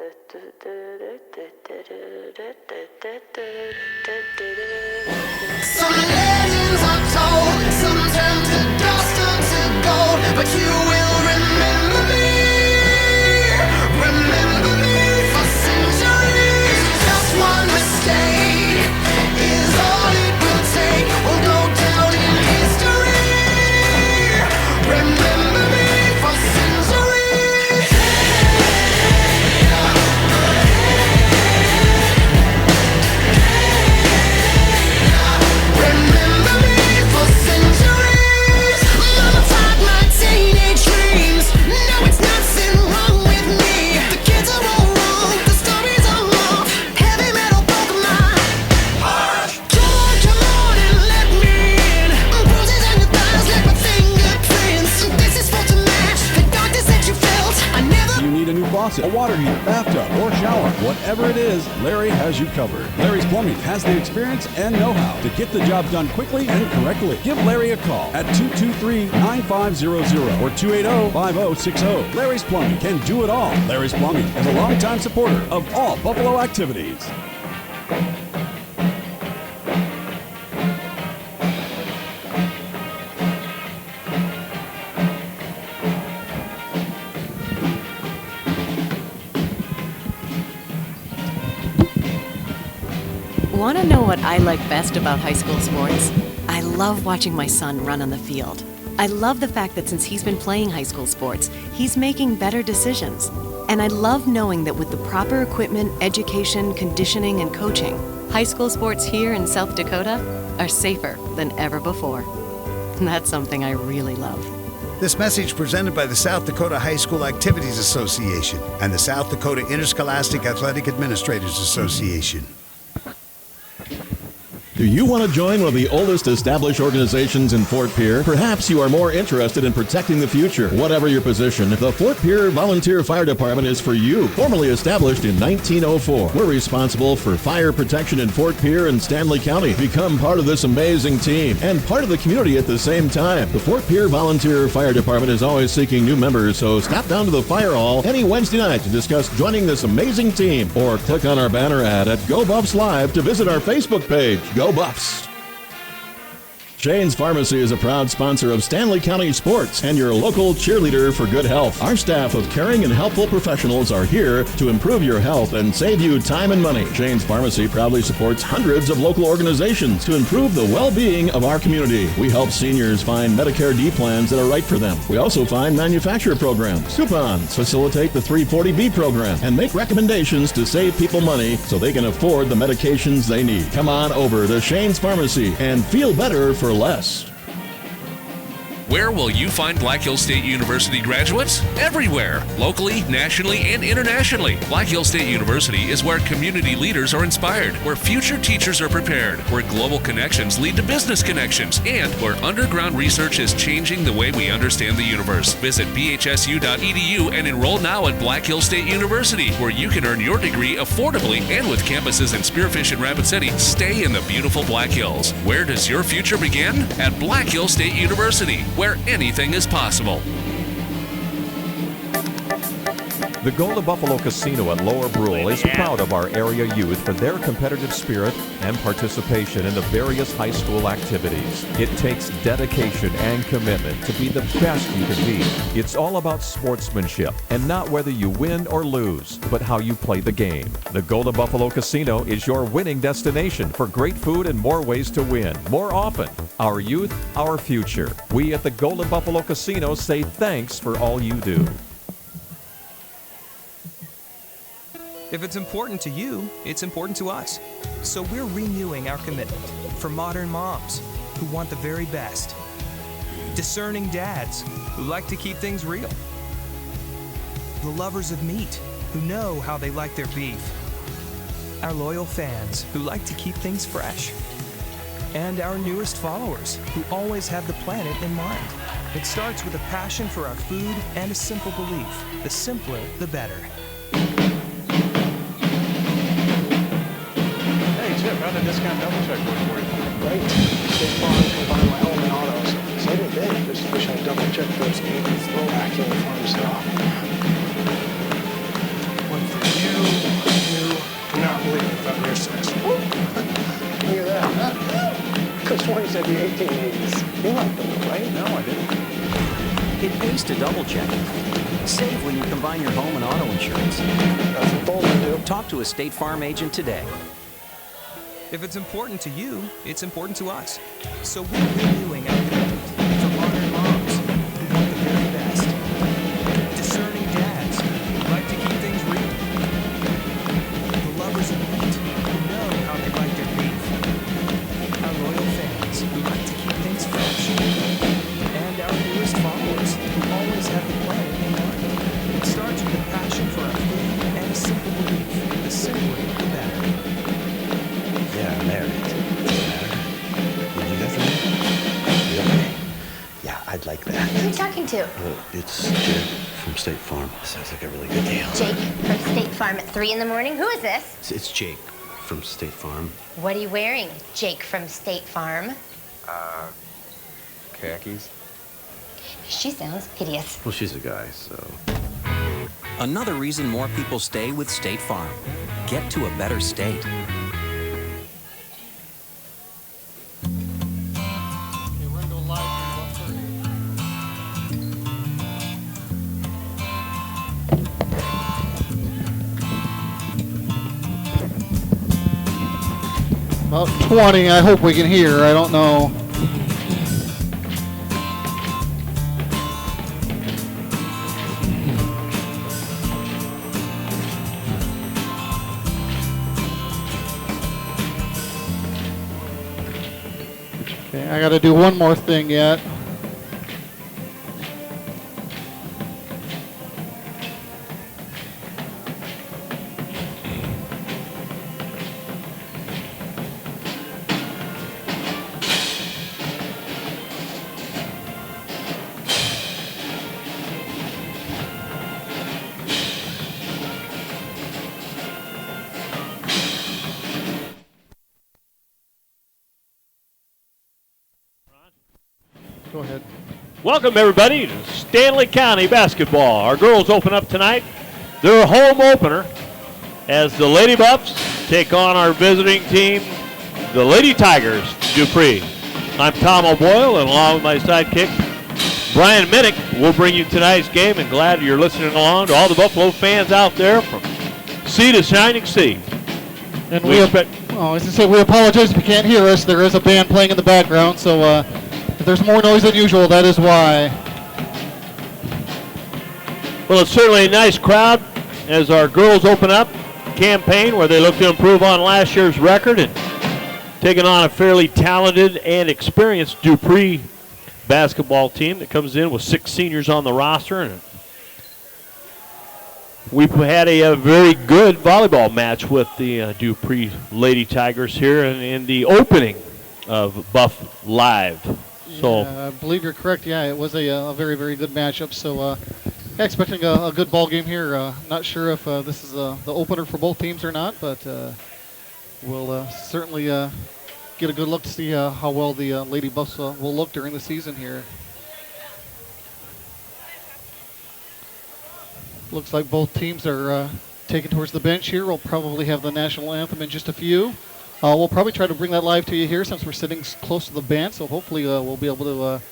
Some legends are told, some turn to dust or to gold, but you will remember me for centuries. Just one mistake is all it will take. We'll go down in history. Remember me for centuries. Remember me for centuries. Mama taught my teenage dreams. No, it's nothing wrong with me. The kids are all wrong, the stories are wrong. Heavy metal broke my heart. Come on and let me in. Bruises on your thighs like my fingerprints. This is for to match the darkness that you felt. I never. You need a new faucet, a water heater, bathtub, or shower. Whatever it is, Larry has you covered. Larry's Plumbing has the experience and know-how to get the job done quickly and correctly. Give Larry a call at 223-9500 or 280-5060. Larry's Plumbing can do it all. Larry's Plumbing is a longtime supporter of all Buffalo activities. Want to know what I like best about high school sports? I love watching my son run on the field. I love the fact that since he's been playing high school sports, he's making better decisions. And I love knowing that with the proper equipment, education, conditioning, and coaching, high school sports here in South Dakota are safer than ever before. That's something I really love. This message presented by the South Dakota High School Activities Association and the South Dakota Interscholastic Athletic Administrators Association. Do you want to join one of the oldest established organizations in Fort Pierre? Perhaps you are more interested in protecting the future. Whatever your position, the Fort Pierre Volunteer Fire Department is for you. Formally established in 1904, we're responsible for fire protection in Fort Pierre and Stanley County. Become part of this amazing team and part of the community at the same time. The Fort Pierre Volunteer Fire Department is always seeking new members, so stop down to the fire hall any Wednesday night to discuss joining this amazing team, or click on our banner ad at Go Buffs Live to visit our Facebook page. Go Buffs! Shane's Pharmacy is a proud sponsor of Stanley County Sports and your local cheerleader for good health. Our staff of caring and helpful professionals are here to improve your health and save you time and money. Shane's Pharmacy proudly supports hundreds of local organizations to improve the well-being of our community. We help seniors find Medicare D plans that are right for them. We also find manufacturer programs, coupons, facilitate the 340B program, and make recommendations to save people money so they can afford the medications they need. Come on over to Shane's Pharmacy and feel better for less. Where will you find Black Hills State University graduates? Everywhere, locally, nationally, and internationally. Black Hills State University is where community leaders are inspired, where future teachers are prepared, where global connections lead to business connections, and where underground research is changing the way we understand the universe. Visit bhsu.edu and enroll now at Black Hills State University, where you can earn your degree affordably and with campuses in Spearfish and Rapid City. Stay in the beautiful Black Hills. Where does your future begin? At Black Hills State University, where anything is possible. The Golden Buffalo Casino at Lower Brule is proud of our area youth for their competitive spirit and participation in the various high school activities. It takes dedication and commitment to be the best you can be. It's all about sportsmanship and not whether you win or lose, but how you play the game. The Golden Buffalo Casino is your winning destination for great food and more ways to win more often. Our youth, our future. We at the Golden Buffalo Casino say thanks for all you do. If it's important to you, it's important to us. So we're renewing our commitment for modern moms who want the very best. Discerning dads who like to keep things real. The lovers of meat who know how they like their beef. Our loyal fans who like to keep things fresh. And our newest followers who always have the planet in mind. It starts with a passion for our food and a simple belief. The simpler, the better. How'd the discount double check work for you? Great. State Farm combined with Element Autos. Saving big. Just wish I double checked those 80s low acting farm stock. One for you. have sworn you said the 1880s. You liked them, right? No, I didn't. It pays to double check. Save when you combine your home and auto insurance. That's what Bolton do. Talk to a State Farm agent today. If it's important to you, it's important to us. So we're renewing our commitment for modern moms who want the very best. Discerning dads who like to keep things real. The lovers of meat who know how they like their beef. Our loyal fans who like to keep things fresh. And our newest followers who always have the planet in mind. It starts with a passion for our food and a simple belief. The simpler, the better. Yeah, I'm married. Did you guys married? Okay. Yeah, I'd like that. Who are you talking to? It's Jake from State Farm. Sounds like a really good deal. Jake from State Farm at 3 in the morning? Who is this? It's Jake from State Farm. What are you wearing, Jake from State Farm? Khakis? She sounds hideous. Well, she's a guy, so... Another reason more people stay with State Farm. Get to a better state. About 20, I hope we can hear. I don't know. Okay, I got to do one more thing yet. Go ahead. Welcome, everybody, to Stanley County basketball. Our girls open up tonight. Their home opener as the Lady Buffs take on our visiting team, the Lady Tigers, Dupree. I'm Tom O'Boyle, and along with my sidekick, Brian Minnick, we'll bring you tonight's game, and glad you're listening along to all the Buffalo fans out there from sea to shining sea. And we expect... Oh, as I say, we apologize if you can't hear us. There is a band playing in the background, so... if there's more noise than usual, that is why. Well, it's certainly a nice crowd as our girls open up campaign where they look to improve on last year's record and taking on a fairly talented and experienced Dupree basketball team that comes in with 6 seniors on the roster. And we've had a very good volleyball match with the Dupree Lady Tigers here in the opening of Buff Live. So yeah, I believe you're correct. Yeah, it was a very, very good matchup. So expecting a good ball game here. Not sure if this is the opener for both teams or not, but we'll certainly get a good look to see how well the Lady Buffs will look during the season here. Looks like both teams are taken towards the bench here. We'll probably have the national anthem in just a few. We'll probably try to bring that live to you here since we're sitting close to the band, so hopefully we'll be able to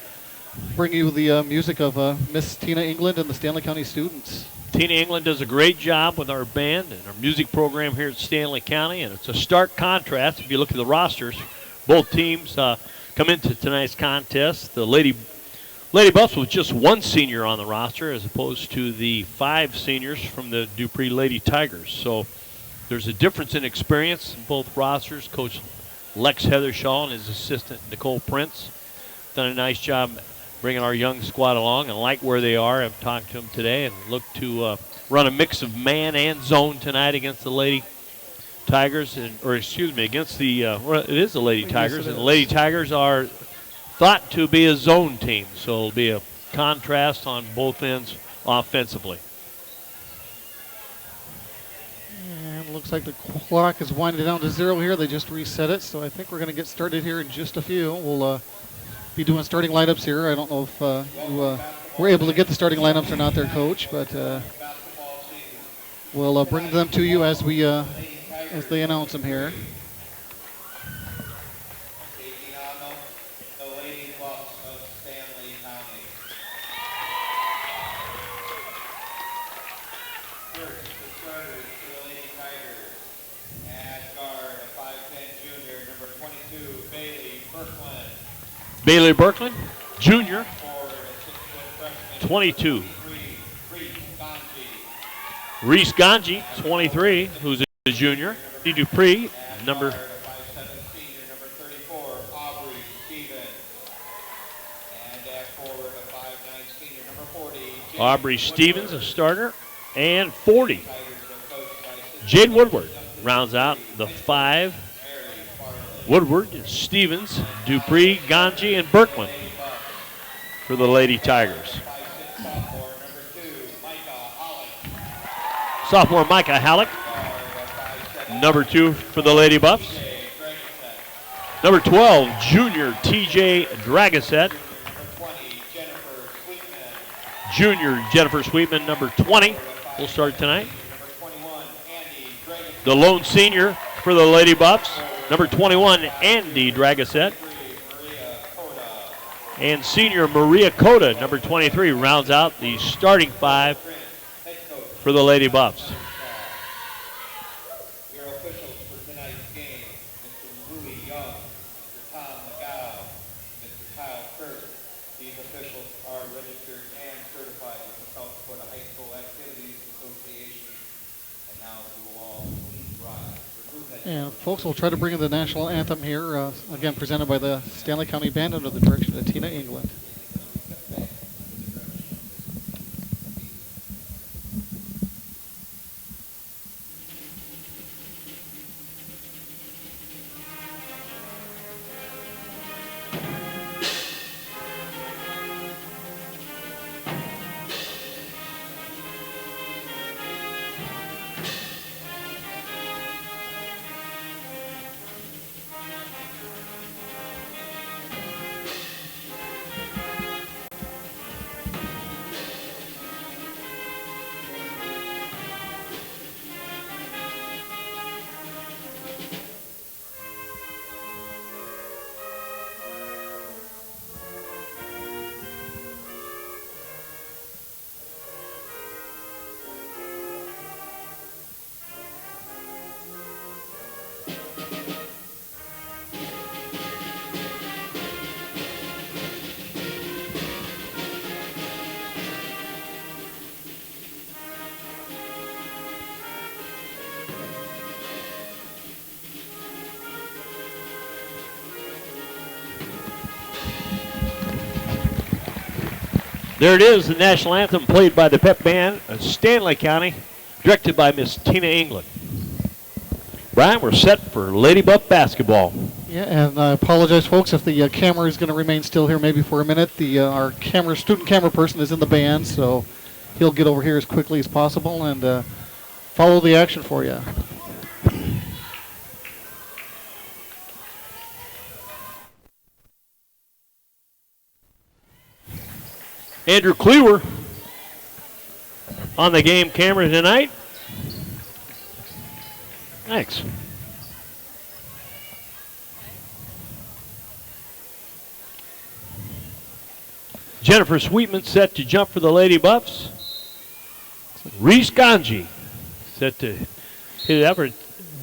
bring you the music of Miss Tina England and the Stanley County students. Tina England does a great job with our band and our music program here at Stanley County, and it's a stark contrast. If you look at the rosters, both teams come into tonight's contest. The Lady Buffs with just 1 senior on the roster as opposed to the 5 seniors from the Dupree Lady Tigers. So there's a difference in experience in both rosters. Coach Lex Heathershaw and his assistant Nicole Prince done a nice job bringing our young squad along and like where they are. I've talked to them today and look to run a mix of man and zone tonight against the Lady Tigers, against the it is the Lady Tigers, and the Lady Tigers are thought to be a zone team, so it'll be a contrast on both ends offensively. And looks like the clock is winding down to 0 here. They just reset it, so I think we're going to get started here in just a few. We'll be doing starting lineups here. I don't know if you were able to get the starting lineups or not there, Coach, but we'll bring them to you as they announce them here. Bailey Berkman, junior, 22. Reese Ganji, 23, who's a junior. Dupree, number Aubrey Stevens, a starter, and 40. Jade Woodward rounds out the 5. Woodward, Stevens, Dupree, Ganji, and Berkman for the Lady Tigers. Sophomore Micah Halleck, number 2 for the Lady Buffs. Number 12, junior TJ Dragoset. Junior Jennifer Sweetman, number 20, will start tonight. The lone senior for the Lady Buffs, number 21, Andy Dragoset. And senior Maria Cota, number 23, rounds out the starting 5 for the Lady Buffs. And folks, we'll try to bring in the national anthem here, again presented by the Stanley County Band under the direction of Tina England. There it is, the national anthem played by the pep band of Stanley County, directed by Miss Tina England. Brian, we're set for Lady Buff basketball. Yeah, and I apologize, folks, if the camera is going to remain still here maybe for a minute. Our student camera person is in the band, so he'll get over here as quickly as possible and follow the action for you. Andrew Cleaver on the game camera tonight. Thanks. Jennifer Sweetman set to jump for the Lady Buffs. Reese Ganji set to hit it effort.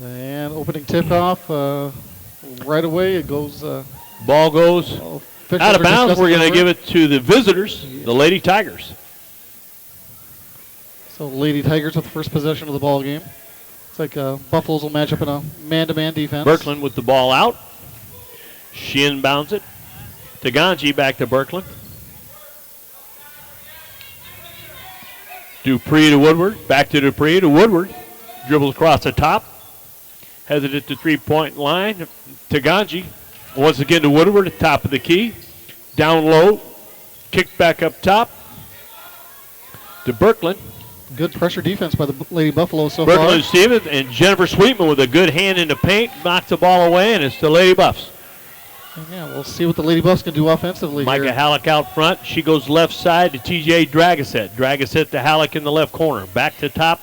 And opening tip-off right away. It goes. Ball goes out of bounds. We're going to give it to the visitors, the Lady Tigers. So Lady Tigers with the first possession of the ball game. It's like Buffaloes will match up in a man-to-man defense. Berkland with the ball out. She inbounds it to Ganji, back to Berkland. Dupree to Woodward, back to Dupree to Woodward. Dribbles across the top. Has it at the three-point line to Ganji. Once again to Woodward at the top of the key. Down low. Kicked back up top to Berkland. Good pressure defense by the Lady Buffalo so Berkland far. Stevens and Jennifer Sweetman with a good hand in the paint. Knocks the ball away, and it's the Lady Buffs. Yeah, we'll see what the Lady Buffs can do offensively Micah here. Halleck out front. She goes left side to TJ Dragoset. Dragoset to Halleck in the left corner. Back to top,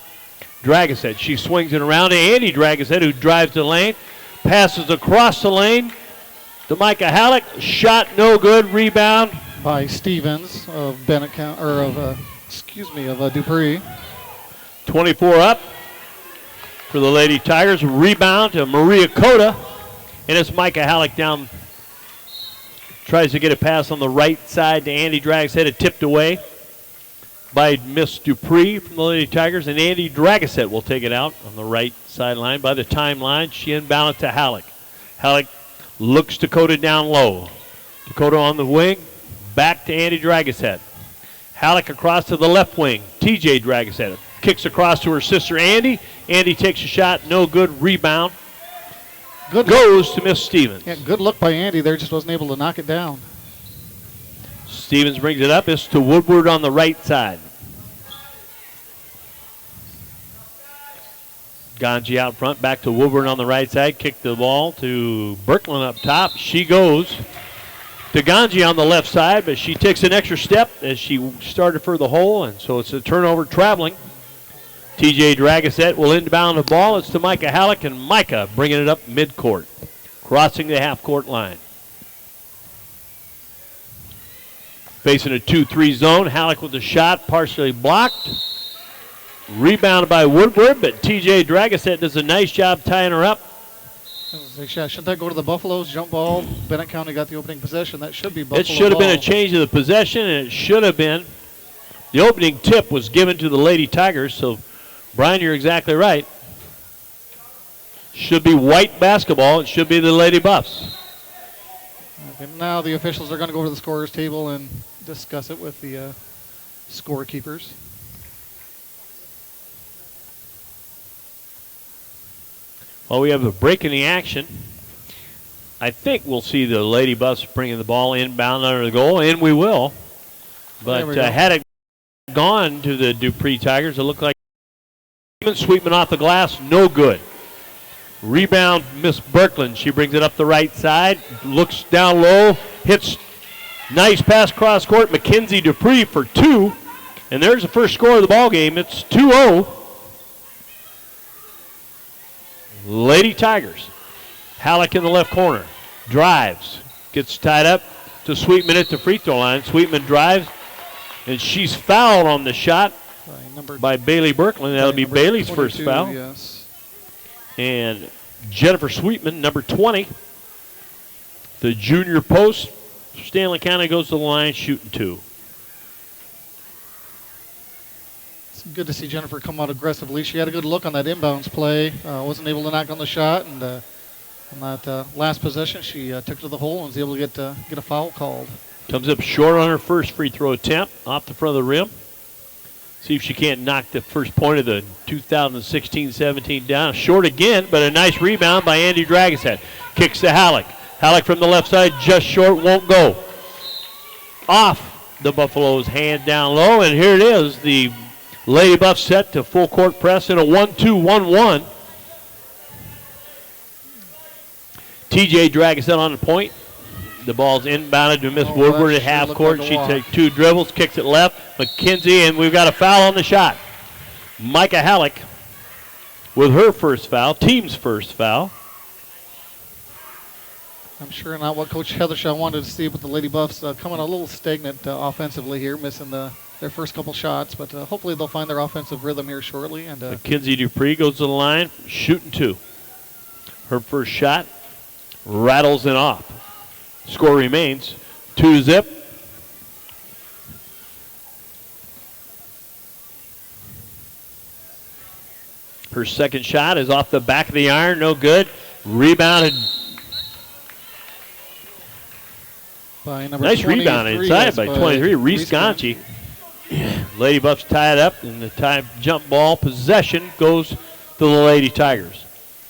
Dragoset. She swings it around to Andy Dragoset, who drives the lane. Passes across the lane to Micah Halleck. Shot no good. Rebound by Stevens of Dupree. 24 up for the Lady Tigers. Rebound to Maria Cota. And it's Micah Halleck down Tries to get a pass on the right side to Andy Dragisette. It tipped away by Miss Dupree from the Lady Tigers, and Andy Dragisette will take it out on the right sideline by the timeline. She inbound it to Halleck. Halleck looks Dakota down low. Dakota on the wing, back to Andy Dragisette. Halleck across to the left wing. TJ Dragisette kicks across to her sister Andy. Andy takes a shot, no good. Rebound goes to Miss Stevens. Yeah, good look by Andy there, just wasn't able to knock it down. Stevens brings it up. It's to Woodward on the right side. Ganji out front, back to Woodward on the right side. Kick the ball to Birkeland up top. She goes to Ganji on the left side, but she takes an extra step as she started for the hole, and so it's a turnover traveling. TJ Dragisette will inbound the ball. It's to Micah Halleck, and Micah bringing it up midcourt, crossing the half-court line. Facing a 2-3 zone. Halleck with the shot, partially blocked. Rebounded by Woodward, but TJ Dragisette does a nice job tying her up. Shouldn't that go to the Buffaloes? Jump ball. Bennett County got the opening possession. That should be Buffalo. It should have been a change of the possession, and it should have been. The opening tip was given to the Lady Tigers, so Brian, you're exactly right. Should be white basketball. It should be the Lady Buffs. Okay, now the officials are going to go to the scorer's table and discuss it with the scorekeepers. Well, we have a break in the action. I think we'll see the Lady Buffs bringing the ball inbound under the goal, and we will. But had it gone to the Dupree Tigers, it looked like Sweetman off the glass, no good. Rebound, Miss Birkeland. She brings it up the right side, looks down low, hits, nice pass cross court. Mackenzie Dupree for two, and there's the first score of the ball game. It's 2-0. Lady Tigers. Halleck in the left corner, drives, gets tied up to Sweetman at the free throw line. Sweetman drives, and she's fouled on the shot by Bailey Birkeland. That'll be Bailey's first foul. Yes. And Jennifer Sweetman, number 20, the junior post. Stanley County goes to the line, shooting two. It's good to see Jennifer come out aggressively. She had a good look on that inbounds play. Wasn't able to knock on the shot, and on that last possession, she took it to the hole and was able to get a foul called. Comes up short on her first free throw attempt, off the front of the rim. See if she can't knock the first point of the 2016-17 down. Short again, but a nice rebound by Andy Dragisette. Kicks to Halleck. Halleck from the left side, just short, won't go. Off the Buffaloes' hand down low, and here it is. The Lady Buffs set to full court press in a 1-2-1-1. TJ Dragisette on the point. The ball's inbounded to Miss Woodward at half court. She takes two dribbles, kicks it left. McKenzie, and we've got a foul on the shot. Micah Halleck with her first foul, team's first foul. I'm sure not what Coach Heathershaw wanted to see, but the Lady Buffs coming a little stagnant offensively here, missing their first couple shots, but hopefully they'll find their offensive rhythm here shortly. And Mackenzie Dupree goes to the line, shooting two. Her first shot rattles it off. Score remains 2-0. Her second shot is off the back of the iron, no good. Rebounded. By number nice rebound inside by 23, Reese Ganchi. Lady Buffs tied up, and the time jump ball possession goes to the Lady Tigers.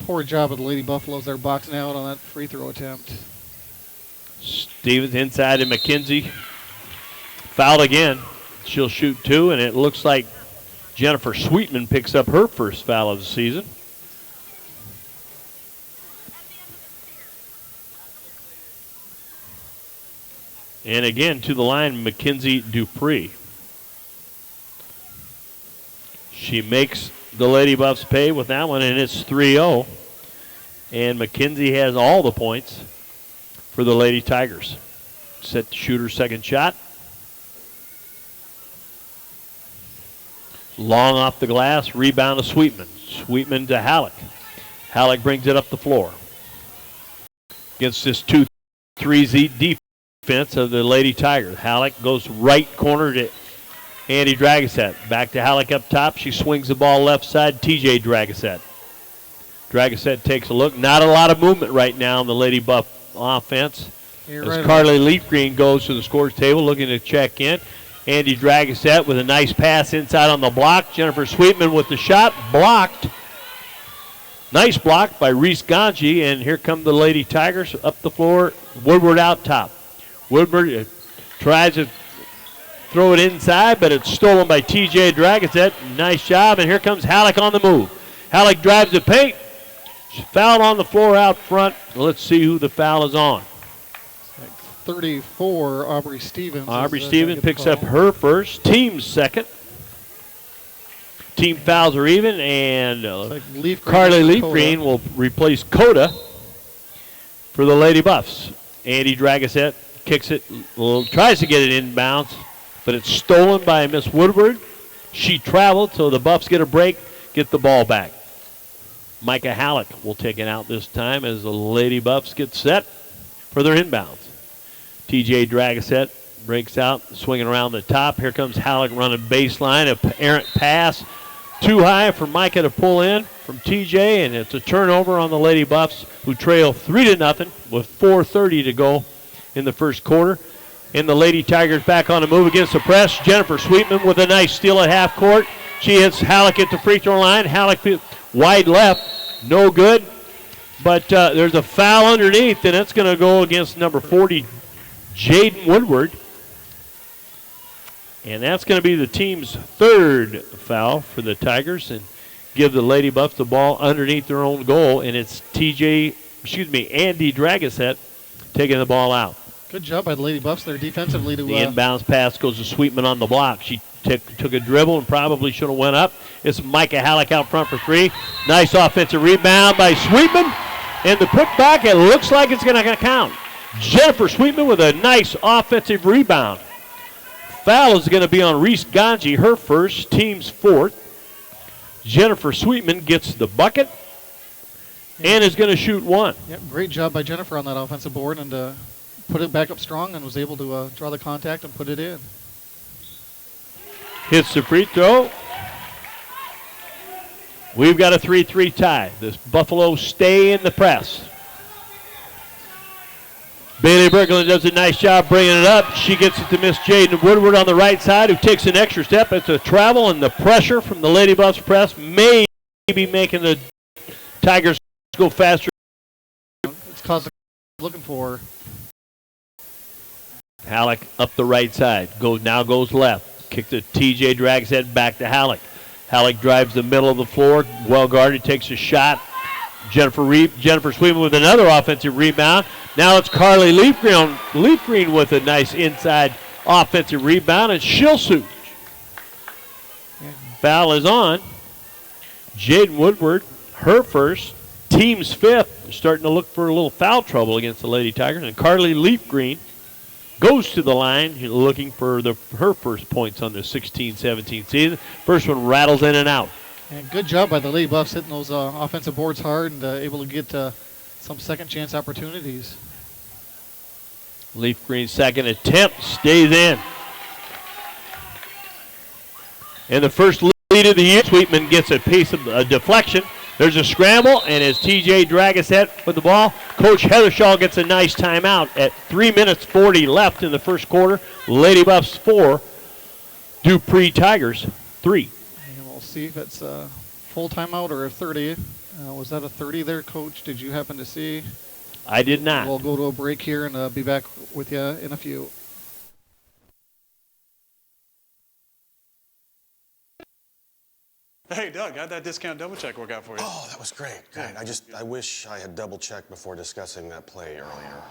Poor job of the Lady Buffaloes. They're boxing out on that free throw attempt. Stevens inside to McKenzie. Fouled again. She'll shoot two, and it looks like Jennifer Sweetman picks up her first foul of the season. And again to the line, Mackenzie Dupree. She makes the Lady Buffs pay with that one, and it's 3-0. And McKenzie has all the points for the Lady Tigers. Set to shoot her second shot. Long off the glass, rebound to Sweetman. Sweetman to Halleck. Halleck brings it up the floor. Against this 2-3 defense. defense of the Lady Tigers. Halleck goes right corner to Andy Dragasette. Back to Halleck up top. She swings the ball left side. TJ Dragasette. Dragasette takes a look. Not a lot of movement right now in the Lady Buff offense. You're As right. Carly Leafgreen goes to the scores table looking to check in. Andy Dragasette with a nice pass inside on the block. Jennifer Sweetman with the shot. Blocked. Nice block by Reese Ganji. And here come the Lady Tigers up the floor. Woodward out top. Woodward tries to throw it inside, but it's stolen by TJ Dragasette. Nice job. And here comes Halleck on the move. Halleck drives the paint. She's fouled on the floor out front. Let's see who the foul is on. 34, Aubrey Stevens. Aubrey Stevens picks up her first, team's second. Team fouls are even, and Carly Leafgreen will replace Coda for the Lady Buffs. Andy Dragasette kicks it, tries to get it inbounds, but it's stolen by Miss Woodward. She traveled, so the Buffs get a break, get the ball back. Micah Halleck will take it out this time as the Lady Buffs get set for their inbounds. TJ Dragasette breaks out, swinging around the top. Here comes Halleck running baseline. An errant pass too high for Micah to pull in from TJ, and it's a turnover on the Lady Buffs, who trail 3-0 with 4:30 to go in the first quarter. And the Lady Tigers back on the move against the press. Jennifer Sweetman with a nice steal at half court. She hits Halleck at the free throw line. Halleck wide left, no good. But there's a foul underneath, and it's going to go against number 40, Jaden Woodward. And that's going to be the team's third foul for the Tigers and give the Lady Buffs the ball underneath their own goal. And it's Andy Dragasette taking the ball out. Good job by the Lady Buffs there defensively. The inbounds pass goes to Sweetman on the block. She took a dribble and probably should have went up. It's Micah Halleck out front for three. Nice offensive rebound by Sweetman. And the putback, it looks like it's going to count. Jennifer Sweetman with a nice offensive rebound. Foul is going to be on Reese Ganji, her first, team's fourth. Jennifer Sweetman gets the bucket and is going to shoot one. Yep, great job by Jennifer on that offensive board, and put it back up strong and was able to draw the contact and put it in. Hits the free throw. We've got a 3-3 tie. This Buffalo stay in the press. Bailey Berglund does a nice job bringing it up. She gets it to Miss Jaden Woodward on the right side, who takes an extra step. It's a travel, and the pressure from the Lady Buffs press may be making the Tigers go faster. It's causing looking for. Halleck up the right side. Now goes left. Kick to TJ, drags head back to Halleck. Halleck drives the middle of the floor. Well guarded, takes a shot. Jennifer Sweetman with another offensive rebound. Now it's Carly Leafgreen with a nice inside offensive rebound, and Shilsuch. Foul is on. Jaden Woodward, her first, team's fifth. They're starting to look for a little foul trouble against the Lady Tigers, and Carly Leafgreen goes to the line looking for her first points on the 16-17 season. First one rattles in and out. And good job by the Lady Buffs hitting those offensive boards hard and able to get some second chance opportunities. Leafgreen's second attempt stays in. And the first lead of the year, Sweetman gets a piece of a deflection. There's a scramble, and as TJ Dragasette with the ball, Coach Heathershaw gets a nice timeout at 3 minutes 40 left in the first quarter. Lady Buffs 4, Dupree Tigers 3. And we'll see if it's a full timeout or a 30. Was that a 30 there, Coach? Did you happen to see? I did not. We'll go to a break here and be back with you in a few. Hey, Doug, how'd that discount double check work out for you? Oh, that was great. Great. I wish I had double checked before discussing that play earlier.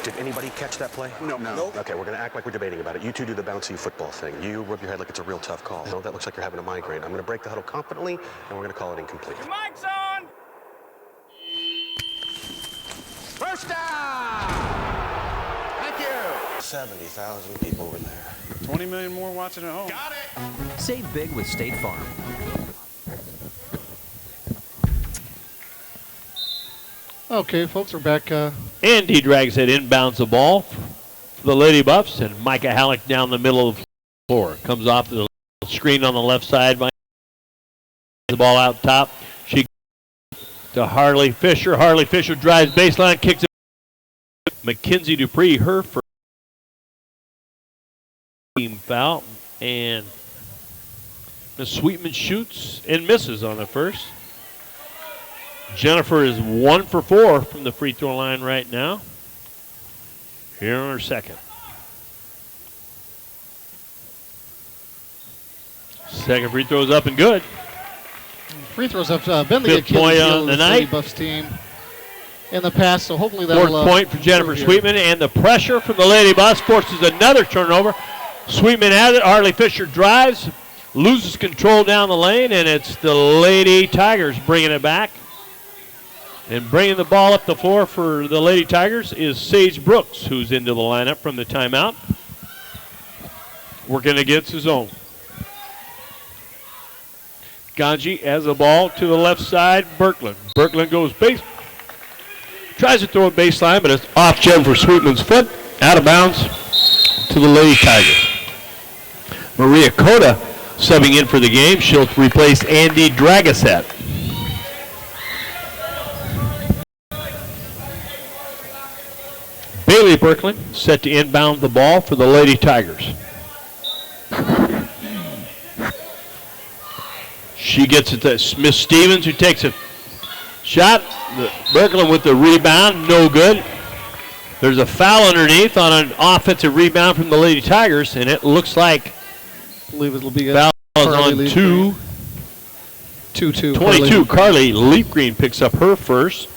Did anybody catch that play? No. Okay, we're going to act like we're debating about it. You two do the bouncy football thing. You rub your head like it's a real tough call. No, that looks like you're having a migraine. I'm going to break the huddle confidently, and we're going to call it incomplete. Your mic's on! First down! Thank you! 70,000 people were there. 20 million more watching at home. Got it! Save big with State Farm. Okay, folks, we're back. Andy drags it inbounds the ball for the Lady Buffs, and Micah Halleck down the middle of the floor. Comes off the screen on the left side. The ball out top. She to Harley Fisher. Harley Fisher drives baseline, kicks it. Mackenzie Dupree, her first team foul, and Miss Sweetman shoots and misses on the first. Jennifer is 1 for 4 from the free throw line right now. Here on her second. Second free throw is up and good. Free throws have been the Fifth point Achilles heel on of the this Lady night. Buffs team in the past, so hopefully that'll Fourth point for Jennifer improve here. Sweetman, and the pressure from the Lady Buffs forces another turnover. Sweetman has it. Harley Fisher drives, loses control down the lane, and it's the Lady Tigers bringing it back. And bringing the ball up the floor for the Lady Tigers is Sage Brooks, who's into the lineup from the timeout, working against his own. Ganji has the ball to the left side. Birkeland. Birkeland goes base. Tries to throw it baseline, but it's off Jennifer Sweetman's foot. Out of bounds to the Lady Tigers. Maria Cota subbing in for the game. She'll replace Andy Dragasette. Bailey Birkeland set to inbound the ball for the Lady Tigers. She gets it to Miss Stevens, who takes a shot. Birkeland with the rebound, no good. There's a foul underneath on an offensive rebound from the Lady Tigers, and it looks like I believe it'll be foul is on 22. Carly Leapgreen picks up her first,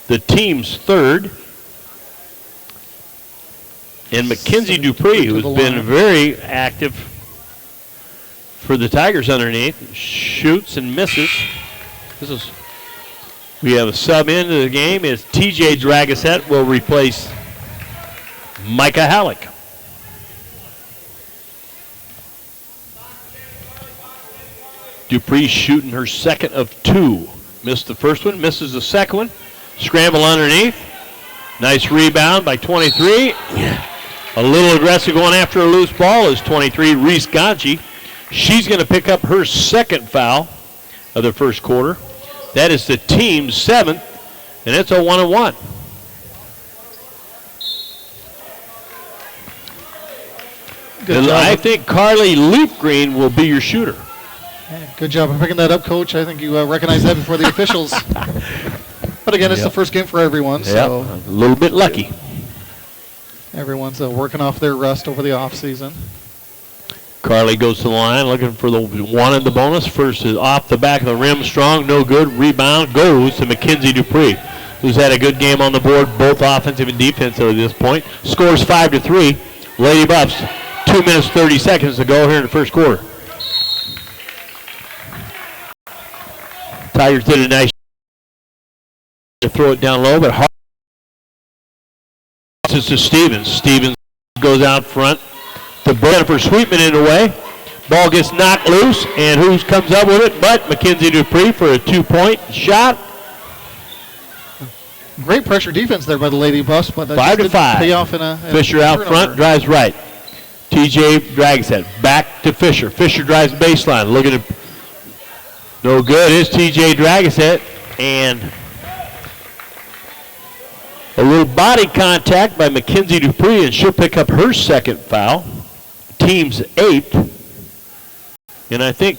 the team's third. And Mackenzie Dupree, who's been very active for the Tigers underneath, shoots and misses. We have a sub into the game. Is TJ Dragasette will replace Micah Halleck. Dupree shooting her second of 2. Missed the first one, misses the second one. Scramble underneath. Nice rebound by 23. A little aggressive going after a loose ball is 23, Reese Ganji. She's going to pick up her second foul of the first quarter. That is the team's 7th, and it's a 1-on-1. I think Carly Leapgreen will be your shooter. Good job of picking that up, Coach. I think you recognized that before the officials. But again, it's the first game for everyone, so a little bit lucky. Everyone's working off their rust over the offseason. Carly goes to the line looking for the one in the bonus. First is off the back of the rim, strong, no good. Rebound goes to Mackenzie Dupree, who's had a good game on the board, both offensive and defensive at this point. Scores 5-3. Lady Buffs, 2 minutes, 30 seconds to go here in the first quarter. Tigers did a nice to throw it down low, but hard. This is to Stevens. Stevens goes out front to Jennifer Sweetman in the way. Ball gets knocked loose, and who comes up with it but Mackenzie Dupree for a 2-point shot. Great pressure defense there by the Lady Buffs, but 5-5. pay off in a Fisher out front, drives right. TJ Dragasette back to Fisher. Fisher drives baseline, looking at no good. Here's TJ Dragasette, and a little body contact by Mackenzie Dupree, and she'll pick up her second foul. Team's 8th. And I think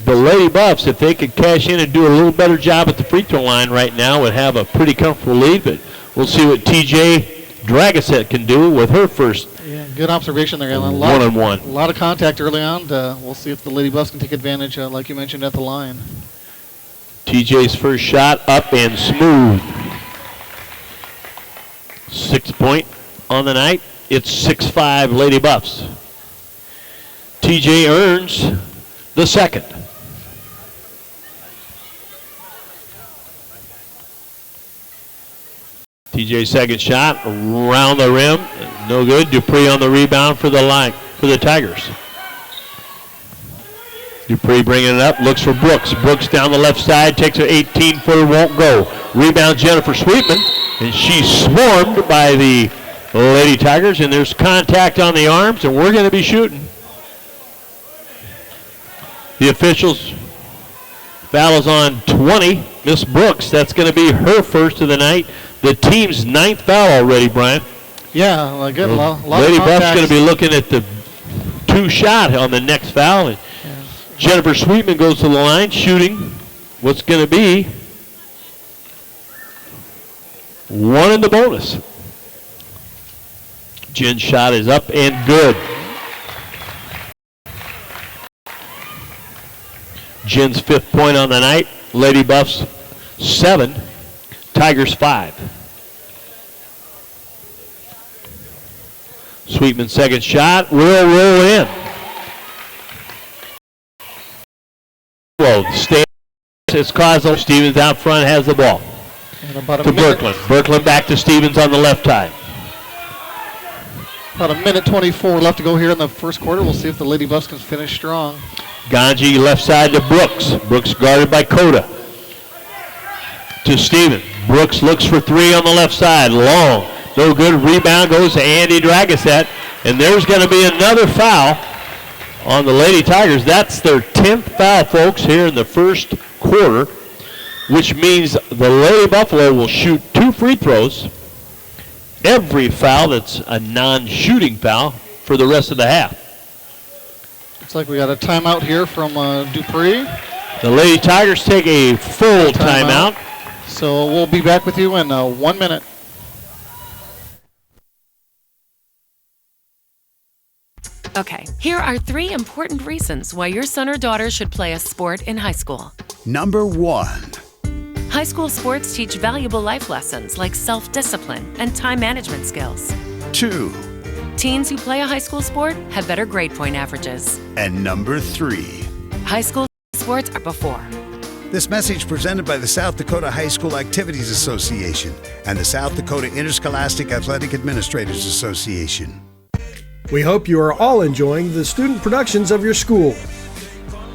the Lady Buffs, if they could cash in and do a little better job at the free throw line right now, would have a pretty comfortable lead. But we'll see what TJ Dragasette can do with her first. Yeah, good observation there, Alan. One-on-one. A lot of contact early on. We'll see if the Lady Buffs can take advantage, like you mentioned, at the line. TJ's first shot up and smooth. 6-point on the night. It's 6-5 Lady Buffs. TJ earns the second. TJ's second shot around the rim, no good. Dupree on the rebound for the line for the Tigers. Dupree bringing it up, looks for Brooks. Brooks down the left side, takes an 18-footer, won't go. Rebound Jennifer Sweetman, and she's swarmed by the Lady Tigers, and there's contact on the arms, and we're going to be shooting. The officials, foul is on 20. Miss Brooks, that's going to be her first of the night. The team's 9th foul already, Brian. Yeah, good. Lady Buff's going to be looking at the 2 shot on the next foul. And Jennifer Sweetman goes to the line, shooting what's going to be 1 in the bonus. Jen's shot is up and good. Jen's 5th point on the night. Lady Buffs 7, Tigers 5. Sweetman's second shot will roll in. Well, it's Cosmo. Stevens out front has the ball. To Berkland. Berkland back to Stevens on the left side. About 1:24 left to go here in the first quarter. We'll see if the Lady Buffs can finish strong. Ganji left side to Brooks. Brooks guarded by Coda. To Stevens. Brooks looks for 3 on the left side. Long. No good. Rebound goes to Andy Dragaset. And there's going to be another foul on the Lady Tigers. That's their 10th foul, folks, here in the first quarter, which means the Lady Buffalo will shoot 2 free throws. Every foul that's a non-shooting foul for the rest of the half. Looks like we got a timeout here from Dupree. The Lady Tigers take a full timeout. So we'll be back with you in 1 minute. Okay, here are 3 important reasons why your son or daughter should play a sport in high school. Number 1. High school sports teach valuable life lessons like self-discipline and time management skills. 2. Teens who play a high school sport have better grade point averages. And number 3. High school sports are before. This message presented by the South Dakota High School Activities Association and the South Dakota Interscholastic Athletic Administrators Association. We hope you are all enjoying the student productions of your school.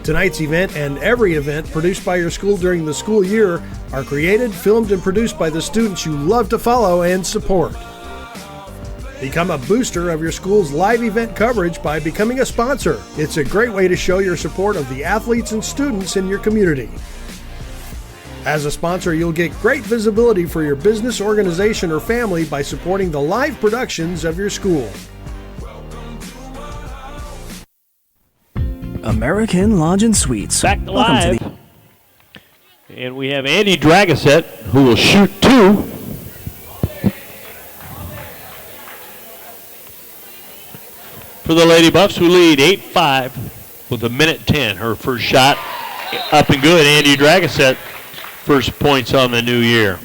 Tonight's event and every event produced by your school during the school year are created, filmed, and produced by the students you love to follow and support. Become a booster of your school's live event coverage by becoming a sponsor. It's a great way to show your support of the athletes and students in your community. As a sponsor, you'll get great visibility for your business, organization, or family by supporting the live productions of your school. American Lodge and Suites. Back to live. And we have Andy Dragaset, who will shoot 2. For the Lady Buffs, who lead 8-5 with 1:10. Her first shot up and good. Andy Dragaset, first points on the new year.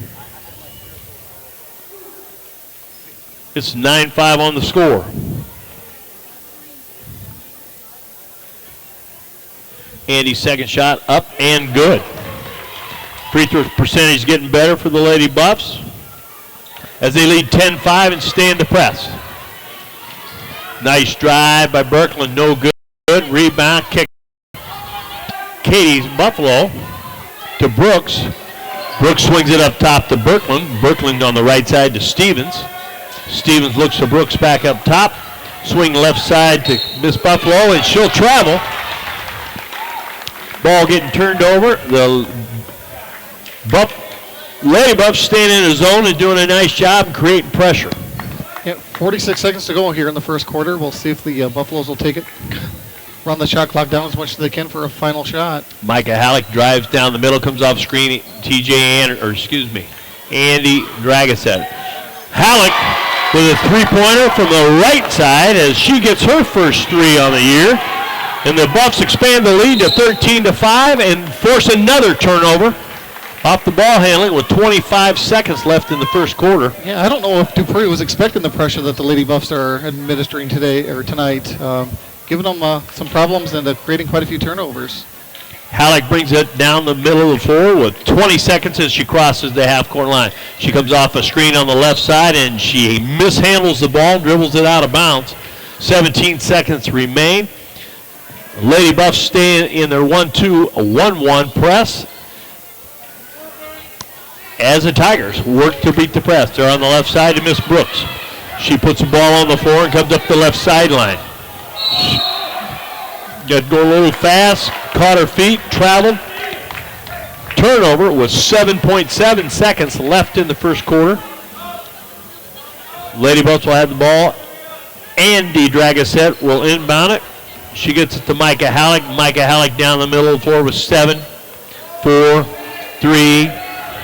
It's 9-5 on the score. Andy's second shot up and good. Free throw percentage getting better for the Lady Buffs as they lead 10-5 and stand to press. Nice drive by Berkland, no good. Rebound kick. Katie's Buffalo to Brooks. Brooks swings it up top to Berkland. Berkland on the right side to Stevens. Stevens looks to Brooks back up top. Swing left side to Miss Buffalo, and she'll travel. Ball getting turned over. The Lady Buffs staying in the zone and doing a nice job creating pressure. Yeah, 46 seconds to go here in the first quarter. We'll see if the Buffaloes will take it, run the shot clock down as much as they can for a final shot. Micah Halleck drives down the middle, comes off screen. Andy Dragaset. Halleck with a 3-pointer from the right side as she gets her first 3 on the year. And the Buffs expand the lead to 13-5 and force another turnover off the ball handling with 25 seconds left in the first quarter. Yeah, I don't know if Dupree was expecting the pressure that the Lady Buffs are administering today or tonight, giving them some problems and creating quite a few turnovers. Halleck brings it down the middle of the floor with 20 seconds as she crosses the half-court line. She comes off a screen on the left side and she mishandles the ball, dribbles it out of bounds. 17 seconds remain. Lady Buffs stay in their 1-2-1-1 press as the Tigers work to beat the press. They're on the left side to Miss Brooks. She puts the ball on the floor and comes up the left sideline. Got to go a little fast, caught her feet, traveled. Turnover with 7.7 seconds left in the first quarter. Lady Buffs will have the ball. Andy Dragosette will inbound it. She gets it to Micah Halleck. Micah Halleck down the middle of the floor with 7, 4, 3,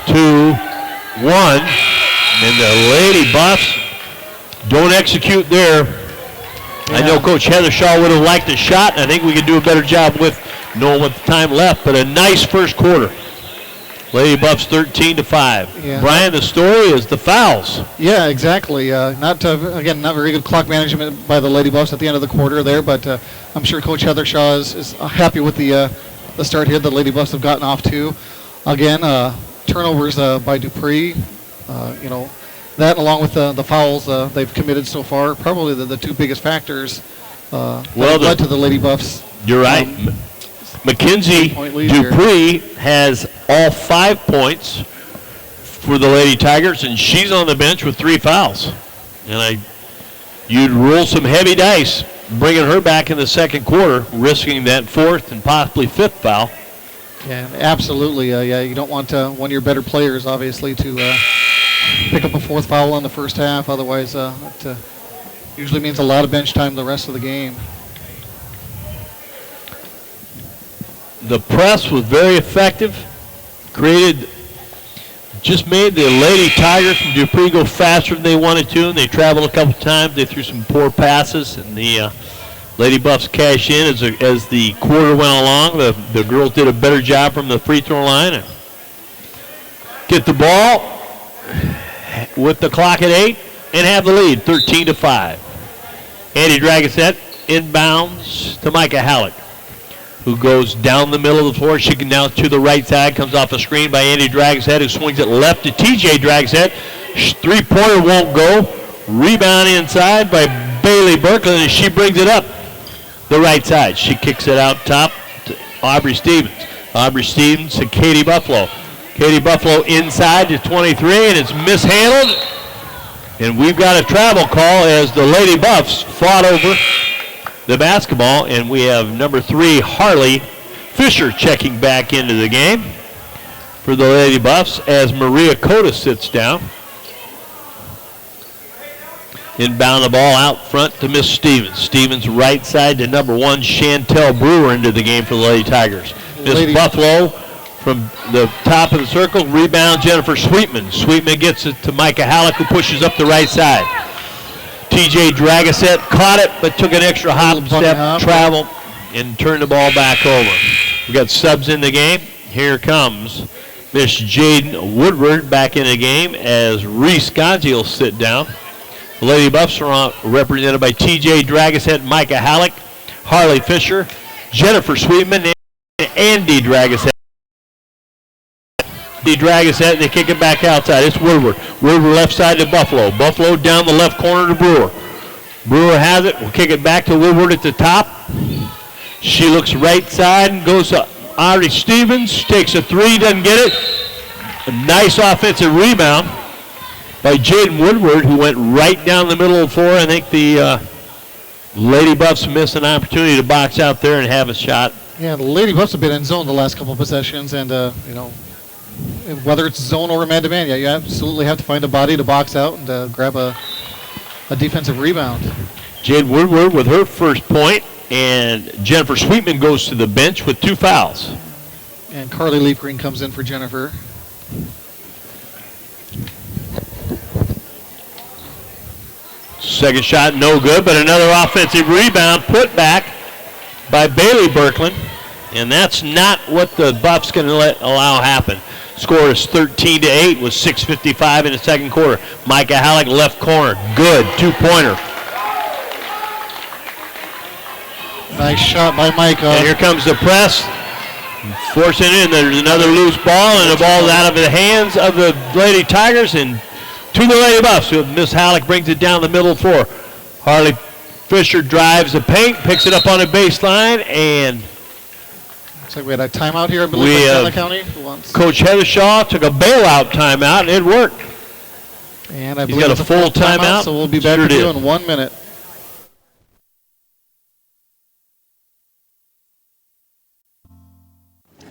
2, 1. And the Lady Buffs don't execute there. I know Coach Heather Shaw would have liked a shot. I think we could do a better job with knowing what the time left, but a nice first quarter. Lady Buffs 13-5. Yeah. Brian, the story is the fouls. Yeah, exactly. Not very good clock management by the Lady Buffs at the end of the quarter there, but I'm sure Coach Heather Shaw is happy with the start here the Lady Buffs have gotten off to. Again, turnovers by Dupree. That along with the fouls they've committed so far, probably the two biggest factors that led to the Lady Buffs. You're right. Mackenzie Dupree has all 5 points for the Lady Tigers, and she's on the bench with 3 fouls. And you'd roll some heavy dice bringing her back in the second quarter, risking that 4th and possibly 5th foul. Yeah, absolutely. You don't want one of your better players, obviously, to pick up a 4th foul in the first half. Otherwise, it usually means a lot of bench time the rest of the game. The press was very effective. Just made the Lady Tigers from Dupree go faster than they wanted to, and they traveled a couple times. They threw some poor passes, and the Lady Buffs cashed in as the quarter went along. The girls did a better job from the free throw line and get the ball with the clock at 8 and have the lead, 13-5. Andy Dragosette inbounds to Micah Halleck, who goes down the middle of the floor. She can now to the right side, comes off a screen by Andy Dragosette, who swings it left to TJ Dragosette. Three-pointer won't go. Rebound inside by Bailey Berkland, and she brings it up the right side. She kicks it out top to Aubrey Stevens. Aubrey Stevens to Katie Buffalo. Katie Buffalo inside to 23, and it's mishandled. And we've got a travel call as the Lady Buffs fought over the basketball, and we have number 3, Harley Fisher, checking back into the game for the Lady Buffs as Maria Cota sits down. Inbound the ball out front to Miss Stevens. Stevens right side to number 1, Chantel Brewer, into the game for the Lady Tigers. Miss Buffalo from the top of the circle, rebound Jennifer Sweetman. Sweetman gets it to Micah Halleck, who pushes up the right side. TJ Dragosette caught it, but took an extra hop step, traveled, and turned the ball back over. We've got subs in the game. Here comes Miss Jaden Woodward back in the game as Reese Gonzi will sit down. The Lady Buffs are represented by TJ Dragosette, Micah Halleck, Harley Fisher, Jennifer Sweetman, and Andy Dragosette. Dragosette, they kick it back outside. It's Woodward. Woodward left side to Buffalo. Buffalo down the left corner to Brewer. Brewer has it. We'll kick it back to Woodward at the top. She looks right side and goes to Ari Stevens. Takes a 3, doesn't get it. A nice offensive rebound by Jaden Woodward, who went right down the middle of the floor. I think the Lady Buffs missed an opportunity to box out there and have a shot. Yeah, the Lady Buffs have been in zone the last couple of possessions, and whether it's zone or man-to-man, you absolutely have to find a body to box out and grab a defensive rebound. Jade Woodward with her first point, and Jennifer Sweetman goes to the bench with 2 fouls. And Carly Leafgreen comes in for Jennifer. Second shot, no good, but another offensive rebound put back by Bailey Berkland, and that's not what the Buffs can allow happen. Score is 13-8 with 6:55 in the second quarter. Micah Halleck, left corner, good, 2-pointer. Nice shot by Micah. And here comes the press, forcing in. There's another loose ball, and the ball's out of the hands of the Lady Tigers and to the Lady Buffs. Miss Halleck brings it down the middle floor. Harley Fisher drives the paint, picks it up on the baseline, and looks like we had a timeout here, I believe, in Stanley County. Coach Heather Shaw took a bailout timeout, and it worked. And I He's believe got it's a full timeout. so we'll be back Sure with you did. in 1 minute.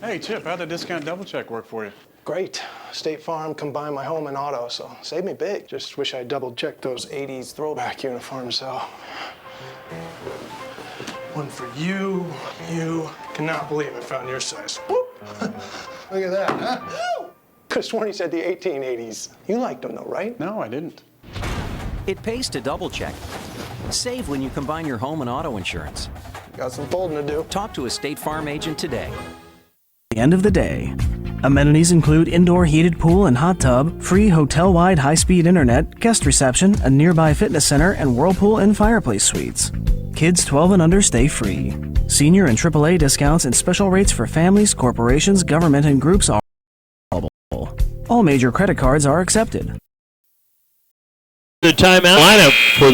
Hey, Chip, how'd the discount double check work for you? Great. State Farm combined my home and auto, so saved me big. Just wish I double checked those 80s throwback uniforms, so. One for you. Cannot believe I found your size. Whoop. Look at that, huh? Could have sworn he said the 1880s. You liked them though, right? No, I didn't. It pays to double check. Save when you combine your home and auto insurance. Got some folding to do. Talk to a State Farm agent today. The end of the day. Amenities include indoor heated pool and hot tub, free hotel-wide high-speed internet, guest reception, a nearby fitness center, and whirlpool and fireplace suites. Kids 12 and under stay free. Senior and AAA discounts and special rates for families, corporations, government, and groups are available. All major credit cards are accepted. The timeout lineup for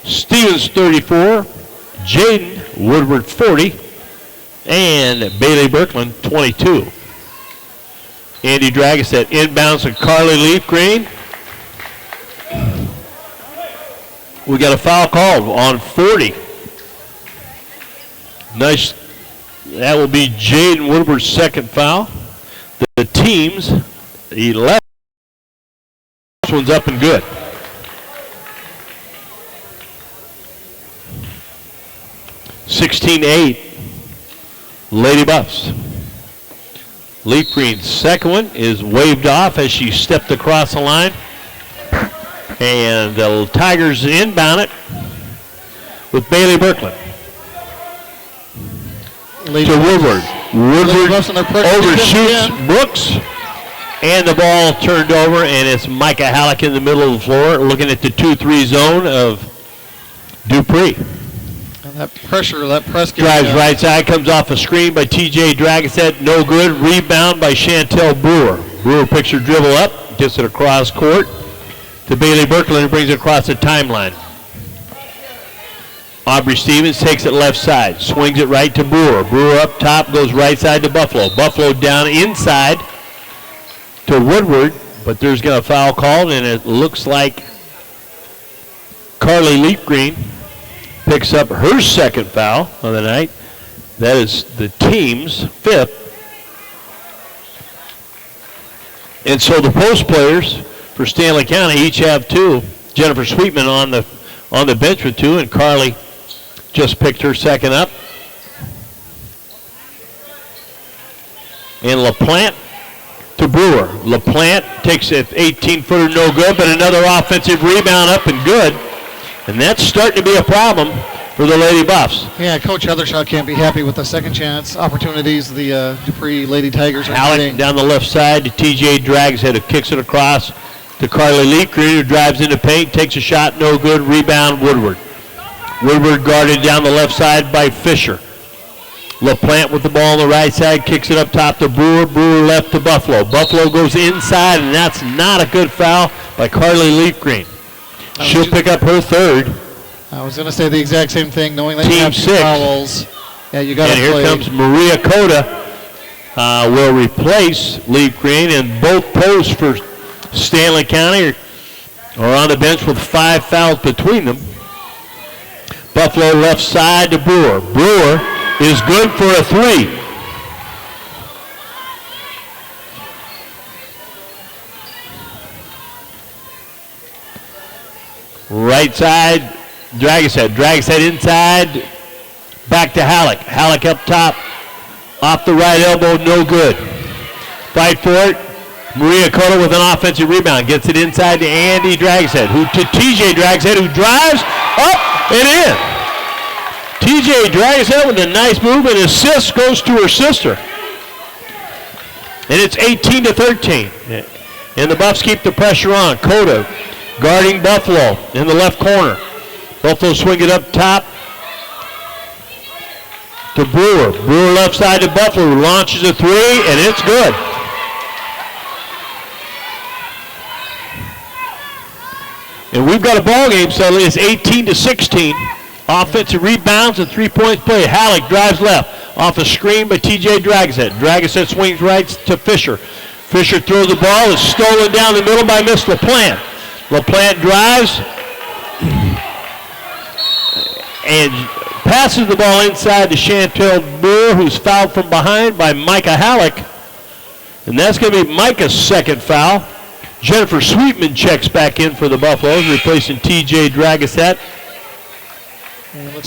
Stevens 34, Jaden Woodward 40, and Bailey Birkland 22. Andy Dragasette inbounds to Carly Leaf Green. We got a foul called on 40. Nice. That will be Jaden Woodward's second foul. The team's 11. This one's up and good. (16-8). Lady Buffs. Leaf Green's second one is waved off as she stepped across the line. And the Tigers inbound it with Bailey Birkland. To Woodward. Woodward overshoots Brooks. And the ball turned over, and it's Micah Halleck in the middle of the floor looking at the 2-3 zone of Dupree. And that pressure, that press Drives right side, comes off a screen by TJ Dragasette, no good. Rebound by Chantel Brewer. Brewer picks her dribble up, gets it across court to Bailey Birkland, who brings it across the timeline. Aubrey Stevens takes it left side, swings it right to Brewer. Brewer up top, goes right side to Buffalo. Buffalo down inside to Woodward, but there's going to foul called, and it looks like Carly Leaf Green picks up her second foul of the night. That is the team's fifth. And so the post players for Stanley County each have two. Jennifer Sweetman on the bench with two, and Carly just picked her second up. And LaPlante to Brewer. LaPlante takes an 18-footer, no good, but another offensive rebound up and good. And that's starting to be a problem for the Lady Buffs. Yeah, Coach Heathershaw can't be happy with the second chance opportunities the Dupree Lady Tigers are Halleck getting. down the left side to TJ Dragasette, who kicks it across to Carly Leaf Green, who drives into paint, takes a shot, no good, rebound Woodward. Woodward guarded down the left side by Fisher. LaPlante with the ball on the right side, kicks it up top to Brewer. Brewer left to Buffalo. Buffalo goes inside, and that's not a good foul by Carly Leaf Green. She'll pick up her third. I was going to say the exact same thing, knowing that Team you have two 6. fouls. Yeah, you got to And play. here comes Maria Cota. Will replace Leaf Green, and both posts for Stanley County are on the bench with 5 fouls between them. Buffalo left side to Brewer. Brewer is good for a 3. Right side, Dragasette. Dragasette inside, back to Halleck. Halleck up top, off the right elbow, no good. Fight for it. Maria Cota with an offensive rebound. Gets it inside to Andy Dragasette, to TJ Dragasette, who drives up and in. TJ Dragasette with a nice move, and assist goes to her sister. And it's 18-13. And the Buffs keep the pressure on. Cota guarding Buffalo in the left corner. Buffalo swing it up top to Brewer. Brewer left side to Buffalo, who launches a 3, and it's good. And we've got a ball game, so it's 18-16. Offensive rebounds and 3-point play. Halleck drives left off a screen by TJ Dragasette. Dragasette swings right to Fisher. Fisher throws the ball. It's stolen down the middle by Miss LaPlante. LaPlante drives and passes the ball inside to Chantel Brewer, who's fouled from behind by Micah Halleck. And that's going to be Micah's second foul. Jennifer Sweetman checks back in for the Buffaloes, replacing T.J. Dragasette.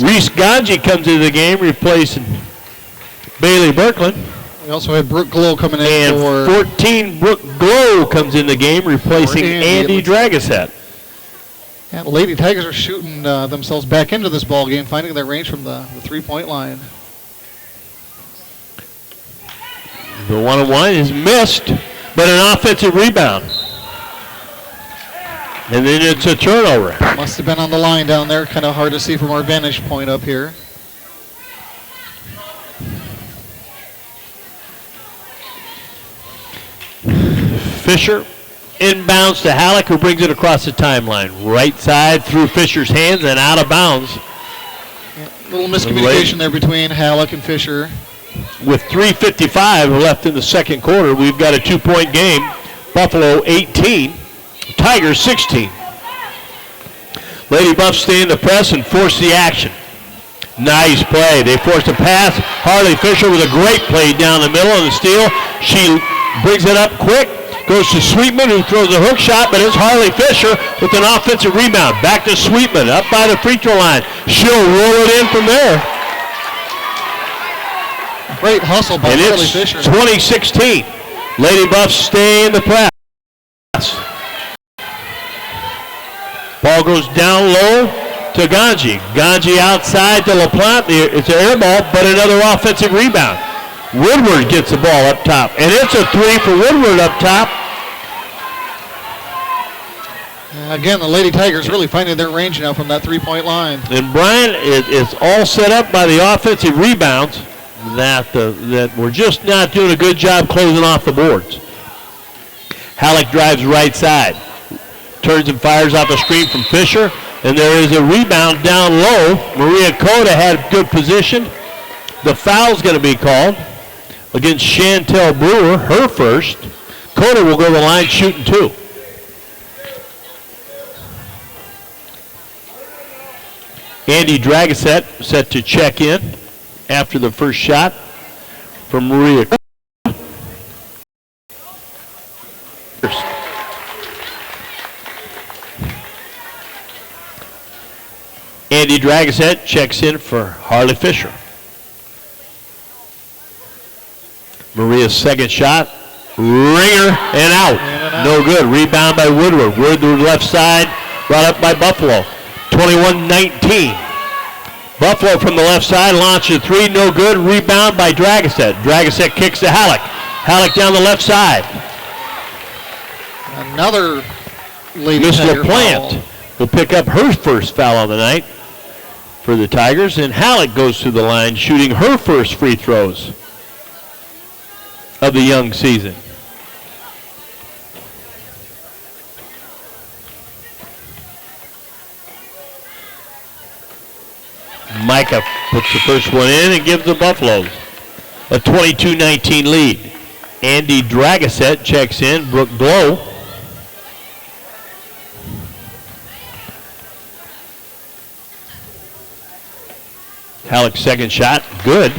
Reese Ganji comes into the game, replacing Bailey Birkland. We also had Brooke Glow coming in and for 14. Brooke Glow comes in the game, replacing Andy Dragasette. And the Lady Tigers are shooting themselves back into this ball game, finding their range from the three-point line. The one-on-one is missed, but an offensive rebound. And then it's a turnover. Must have been on the line down there. Kind of hard to see from our vantage point up here. Fisher inbounds to Halleck, who brings it across the timeline. Right side through Fisher's hands and out of bounds. A little miscommunication there between Halleck and Fisher. With 3:55 left in the second quarter, we've got a 2-point game. Buffalo 18, Tigers 16. Lady Buffs stay in the press and force the action. Nice play. They forced a pass. Harley Fisher with a great play down the middle of the steal. She brings it up quick. Goes to Sweetman, who throws a hook shot, but it's Harley Fisher with an offensive rebound. Back to Sweetman, up by the free throw line. She'll roll it in from there. Great hustle by Harley Fisher. 2016. Lady Buffs stay in the press. Ball goes down low to Ganji. Ganji outside to LaPlante. It's an air ball, but another offensive rebound. Woodward gets the ball up top, and it's a three for Woodward up top. Again, the Lady Tigers really finding their range now from that three-point line. And Brian, it's all set up by the offensive rebounds that we're just not doing a good job closing off the boards. Halleck drives right side, turns and fires out the screen from Fisher, and there is a rebound down low. Maria Cota had good position. The foul's going to be called against Chantel Brewer, her first. Cota will go to the line shooting two. Andy Dragasette set to check in after the first shot from Maria. Andy Dragasette checks in for Harley Fisher. Maria's second shot, ringer and out. No good. Rebound by Woodward. Woodward left side, brought up by Buffalo. 21-19. Buffalo from the left side launches three, no good. Rebound by Dragasette. Dragasette kicks to Halleck. Halleck down the left side. Another Lady Miss Tiger LaPlante will pick up her first foul of the night for the Tigers, and Halleck goes to the line shooting her first free throws of the young season. Micah puts the first one in and gives the Buffaloes a 22-19 lead. Andy Dragasette checks in. Brooke Blow. Halleck's second shot, good.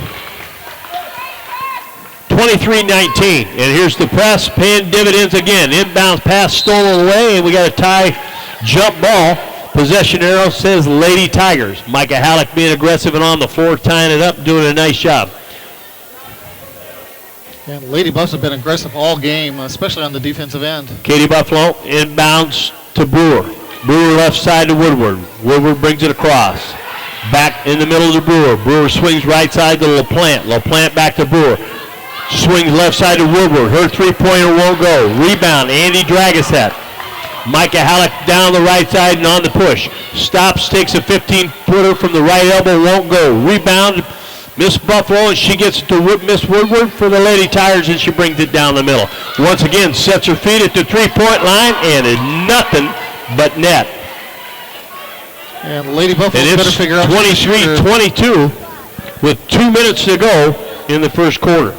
23-19, and here's the press, paying dividends again. Inbound pass stolen away, and we got a tie jump ball. Possession arrow says Lady Tigers. Micah Halleck being aggressive and on the floor, tying it up, doing a nice job. And Lady Buffs have been aggressive all game, especially on the defensive end. Katie Buffalo inbounds to Brewer. Brewer left side to Woodward. Woodward brings it across. Back in the middle to Brewer. Brewer swings right side to LaPlante. LaPlante back to Brewer. Swings left side to Woodward. Her three-pointer won't go. Rebound, Andy Dragasette. Micah Halleck down the right side and on the push. Stops, takes a 15-footer from the right elbow, won't go. Rebound, Miss Buffalo, and she gets it to Miss Woodward for the Lady Tigers, and she brings it down the middle. Once again, sets her feet at the three-point line, and it's nothing but net. And Lady Buffalo better better figure out 23-22 with 2 minutes to go in the first quarter.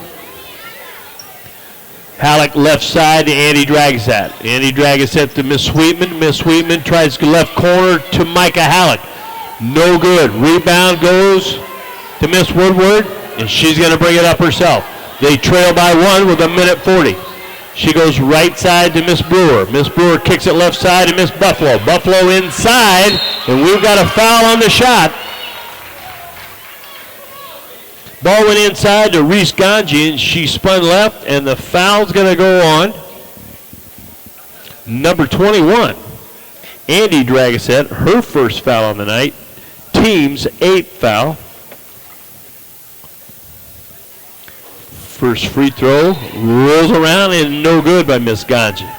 Halleck left side to Andy Dragasat. Andy Dragasat to Miss Sweetman. Miss Sweetman tries to left corner to Micah Halleck. No good. Rebound goes to Miss Woodward, and she's going to bring it up herself. They trail by 1 with 1:40. She goes right side to Miss Brewer. Miss Brewer kicks it left side to Miss Buffalo. Buffalo inside, and we've got a foul on the shot. Ball went inside to Reese Ganji, and she spun left, and the foul's going to go on number 21, Andy Dragasat, her first foul on the night. Team's 8th foul. First free throw rolls around and no good by Miss Ganji.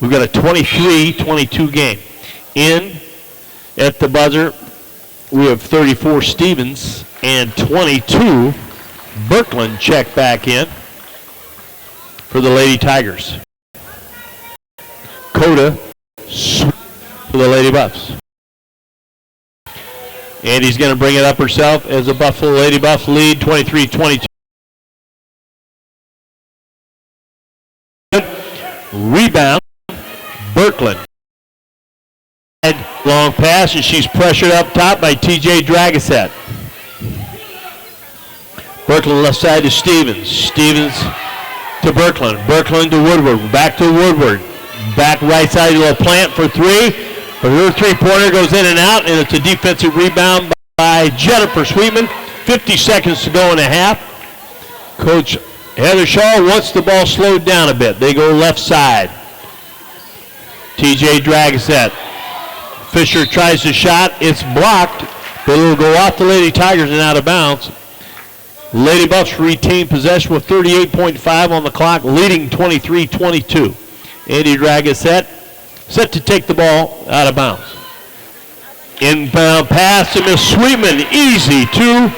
We've got a 23-22 game. In at the buzzer, we have 34 Stevens and 22 Birkeland check back in for the Lady Tigers. Coda for the Lady Buffs. Andy's going to bring it up herself as the Buffalo Lady Buffs lead 23-22. Rebound, Birkeland. Long pass, and she's pressured up top by TJ Dragasat. Birkeland left side to Stevens. Stevens to Birkeland. Birkeland to Woodward. Back to Woodward. Back right side to LaPlante for 3. But her three-pointer goes in and out, and it's a defensive rebound by Jennifer Sweetman. 50 seconds to go in a half. Coach Heather Shaw wants the ball slowed down a bit. They go left side. TJ Dragasat. Fisher tries the shot. It's blocked, but it'll go off the Lady Tigers and out of bounds. Lady Buffs retain possession with 38.5 on the clock, leading 23-22. Andy Dragasat set to take the ball out of bounds. Inbound pass to Miss Sweetman. Easy two.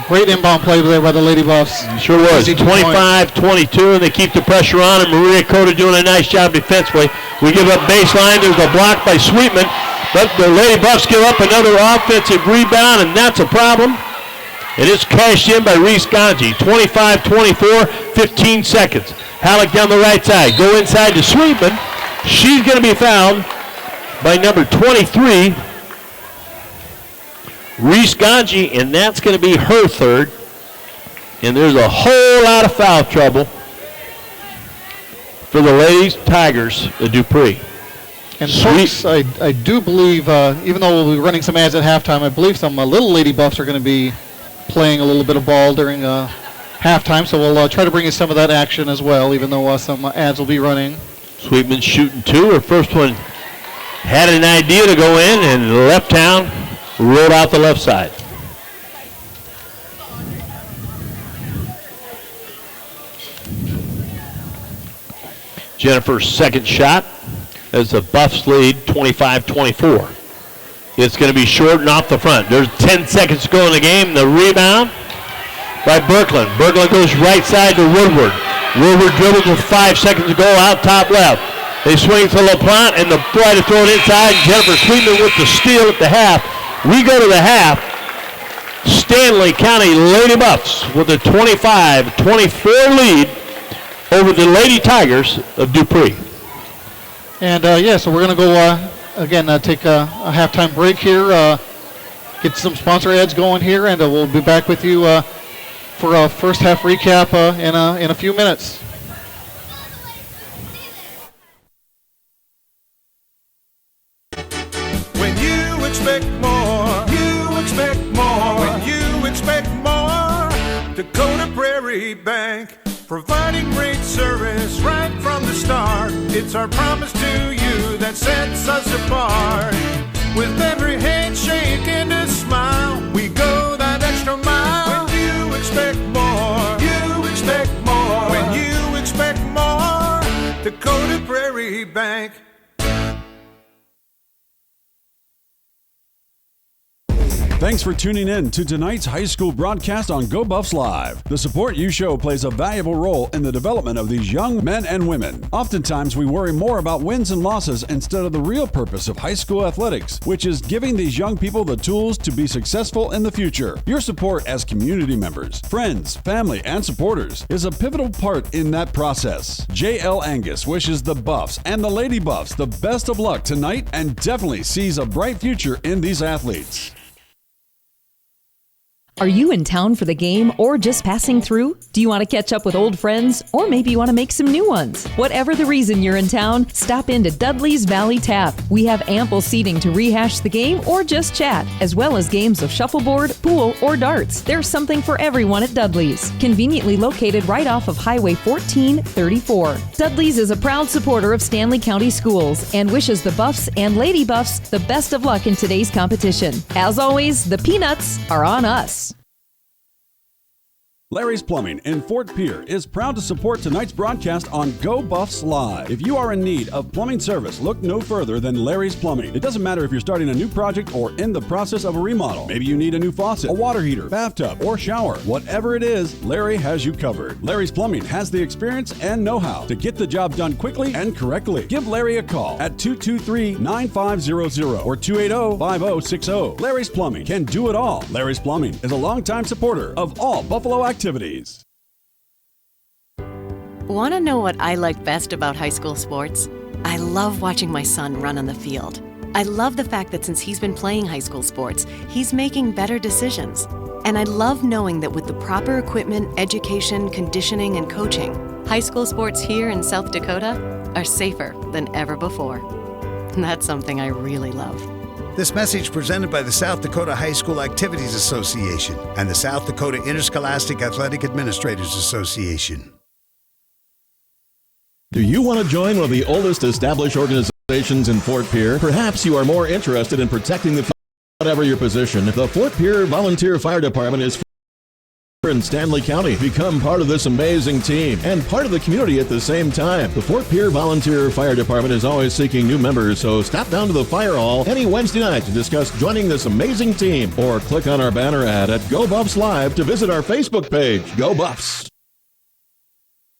Great inbound play there by the Lady Buffs. Sure was. 25-22, and they keep the pressure on, and Maria Cota doing a nice job defensively. We give up baseline. There's a block by Sweetman, but the Lady Buffs give up another offensive rebound, and that's a problem. And it's cashed in by Reese Ganji. 25-24, 15 seconds. Halleck down the right side. Go inside to Sweetman. She's going to be fouled by number 23, Reese Ganji, and that's going to be her third. And there's a whole lot of foul trouble for the Lady Tigers of Dupree. And folks, I do believe, even though we'll be running some ads at halftime, I believe some little Lady Buffs are going to be playing a little bit of ball during halftime, so we'll try to bring you some of that action as well, even though some ads will be running. Sweetman shooting 2. Her first one had an idea to go in and left town, rolled out the left side. Jennifer's second shot as the Buffs lead 25-24. It's going to be short and off the front. There's 10 seconds to go in the game. The rebound by Birkeland. Birkeland goes right side to Woodward. Woodward dribbles with 5 seconds to go out top left. They swing to LaPlante, and the try to throw it inside. Jennifer Sweetman with the steal at the half. We go to the half. Stanley County Lady Buffs with a 25-24 lead over the Lady Tigers of Dupree. And so we're going to go again take a halftime break here, get some sponsor ads going here, and we'll be back with you for a first half recap in a few minutes. When you expect more, you expect more. When you expect more, Dakota Prairie Bank, providing great service right from the start. It's our promise to you that sets us apart. With every handshake and a smile, we go that extra mile. When you expect more, you expect more. When you expect more, Dakota Prairie Bank. Thanks for tuning in to tonight's high school broadcast on Go Buffs Live. The support you show plays a valuable role in the development of these young men and women. Oftentimes, we worry more about wins and losses instead of the real purpose of high school athletics, which is giving these young people the tools to be successful in the future. Your support as community members, friends, family, and supporters is a pivotal part in that process. J.L. Angus wishes the Buffs and the Lady Buffs the best of luck tonight and definitely sees a bright future in these athletes. Are you in town for the game or just passing through? Do you want to catch up with old friends? Or maybe you want to make some new ones? Whatever the reason you're in town, stop into Dudley's Valley Tap. We have ample seating to rehash the game or just chat, as well as games of shuffleboard, pool, or darts. There's something for everyone at Dudley's. Conveniently located right off of Highway 1434. Dudley's is a proud supporter of Stanley County Schools and wishes the Buffs and Lady Buffs the best of luck in today's competition. As always, the peanuts are on us. Larry's Plumbing in Fort Pierre is proud to support tonight's broadcast on Go Buffs Live. If you are in need of plumbing service, look no further than Larry's Plumbing. It doesn't matter if you're starting a new project or in the process of a remodel. Maybe you need a new faucet, a water heater, bathtub, or shower. Whatever it is, Larry has you covered. Larry's Plumbing has the experience and know-how to get the job done quickly and correctly. Give Larry a call at 223-9500 or 280-5060. Larry's Plumbing can do it all. Larry's Plumbing is a longtime supporter of all Buffalo activities. Want to know what I like best about high school sports? I love watching my son run on the field. I love the fact that since he's been playing high school sports, he's making better decisions. And I love knowing that with the proper equipment, education, conditioning, and coaching, high school sports here in South Dakota are safer than ever before. That's something I really love. This message presented by the South Dakota High School Activities Association and the South Dakota Interscholastic Athletic Administrators Association. Do you want to join one of the oldest established organizations in Fort Pierre? Perhaps you are more interested in protecting the future. Whatever your position, the Fort Pierre Volunteer Fire Department is in Stanley County. Become part of this amazing team and part of the community at the same time. The Fort Pierre Volunteer Fire Department is always seeking new members, so stop down to the fire hall any Wednesday night to discuss joining this amazing team, or click on our banner ad at Go Buffs Live to visit our Facebook page. Go Buffs!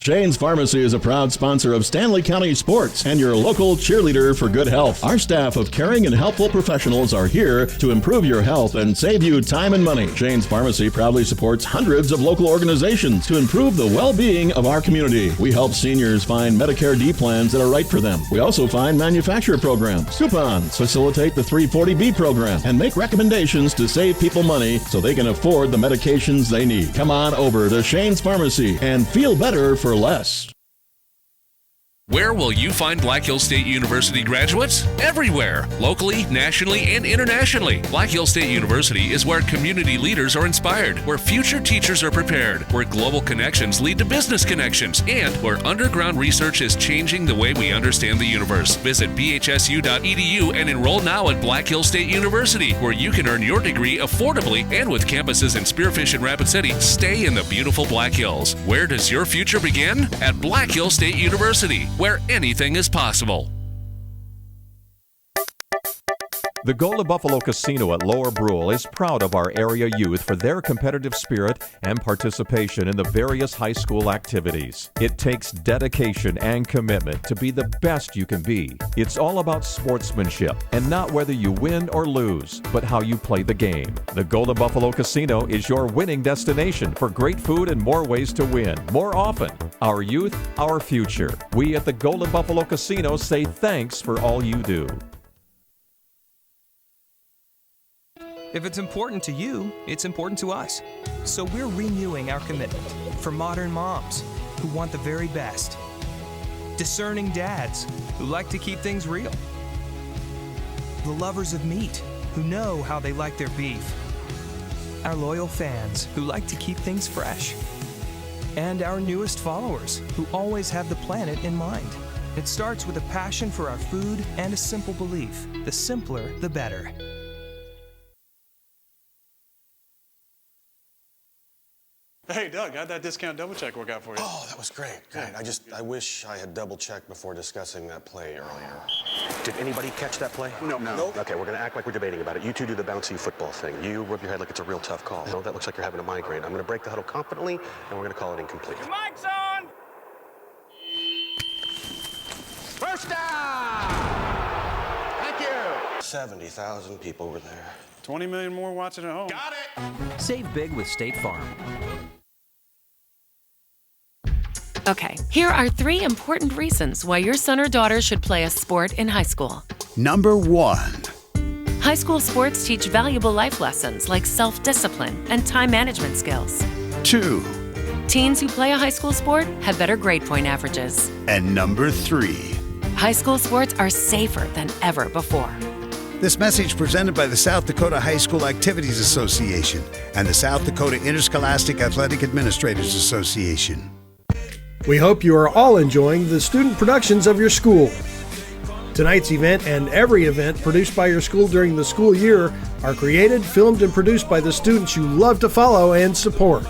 Shane's Pharmacy is a proud sponsor of Stanley County Sports and your local cheerleader for good health. Our staff of caring and helpful professionals are here to improve your health and save you time and money. Shane's Pharmacy proudly supports hundreds of local organizations to improve the well-being of our community. We help seniors find Medicare D plans that are right for them. We also find manufacturer programs, coupons, facilitate the 340B program, and make recommendations to save people money so they can afford the medications they need. Come on over to Shane's Pharmacy and feel better for less. Where will you find Black Hills State University graduates? Everywhere, locally, nationally, and internationally. Black Hills State University is where community leaders are inspired, where future teachers are prepared, where global connections lead to business connections, and where underground research is changing the way we understand the universe. Visit bhsu.edu and enroll now at Black Hills State University, where you can earn your degree affordably and with campuses in Spearfish and Rapid City. Stay in the beautiful Black Hills. Where does your future begin? At Black Hills State University, where anything is possible. The Golden Buffalo Casino at Lower Brule is proud of our area youth for their competitive spirit and participation in the various high school activities. It takes dedication and commitment to be the best you can be. It's all about sportsmanship and not whether you win or lose, but how you play the game. The Golden Buffalo Casino is your winning destination for great food and more ways to win, more often. Our youth, our future. We at the Golden Buffalo Casino say thanks for all you do. If it's important to you, it's important to us. So we're renewing our commitment for modern moms who want the very best, discerning dads who like to keep things real, the lovers of meat who know how they like their beef, our loyal fans who like to keep things fresh, and our newest followers who always have the planet in mind. It starts with a passion for our food and a simple belief: the simpler, the better. Hey, Doug, how'd that discount double check work out for you? Oh, that was great. Great. I wish I had double checked before discussing that play earlier. Did anybody catch that play? No. Nope. Okay, we're gonna act like we're debating about it. You two do the bouncy football thing. You rub your head like it's a real tough call. No, that looks like you're having a migraine. I'm gonna break the huddle confidently, and we're gonna call it incomplete. Mike's on! First down! Thank you! 70,000 people were there. 20 million more watching at home. Got it! Save big with State Farm. Okay, here are 3 important reasons why your son or daughter should play a sport in high school. Number 1. High school sports teach valuable life lessons like self-discipline and time management skills. 2. Teens who play a high school sport have better grade point averages. And number 3. High school sports are safer than ever before. This message presented by the South Dakota High School Activities Association and the South Dakota Interscholastic Athletic Administrators Association. We hope you are all enjoying the student productions of your school. Tonight's event and every event produced by your school during the school year are created, filmed, and produced by the students you love to follow and support.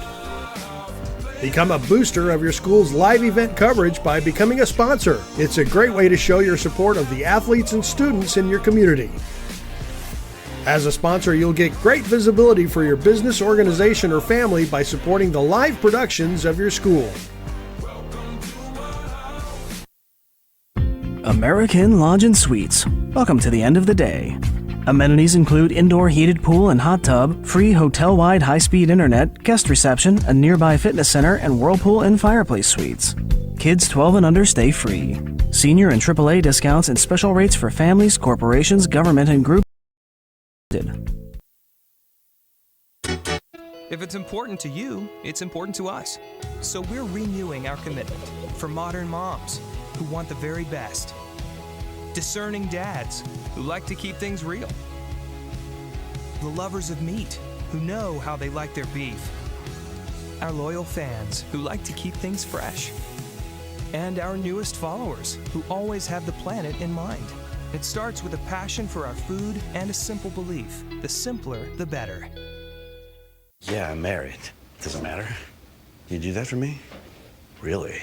Become a booster of your school's live event coverage by becoming a sponsor. It's a great way to show your support of the athletes and students in your community. As a sponsor, you'll get great visibility for your business, organization, or family by supporting the live productions of your school. American Lodge and Suites. Welcome to the end of the day. Amenities include indoor heated pool and hot tub, free hotel-wide high-speed internet, guest reception, a nearby fitness center, and whirlpool and fireplace suites. Kids 12 and under stay free. Senior and AAA discounts and special rates for families, corporations, government, and group. If it's important to you, it's important to us. So we're renewing our commitment for modern moms who want the very best. Discerning dads who like to keep things real. The lovers of meat who know how they like their beef. Our loyal fans who like to keep things fresh. And our newest followers who always have the planet in mind. It starts with a passion for our food and a simple belief. The simpler, the better. Yeah, I'm married. Doesn't matter. You do that for me? Really?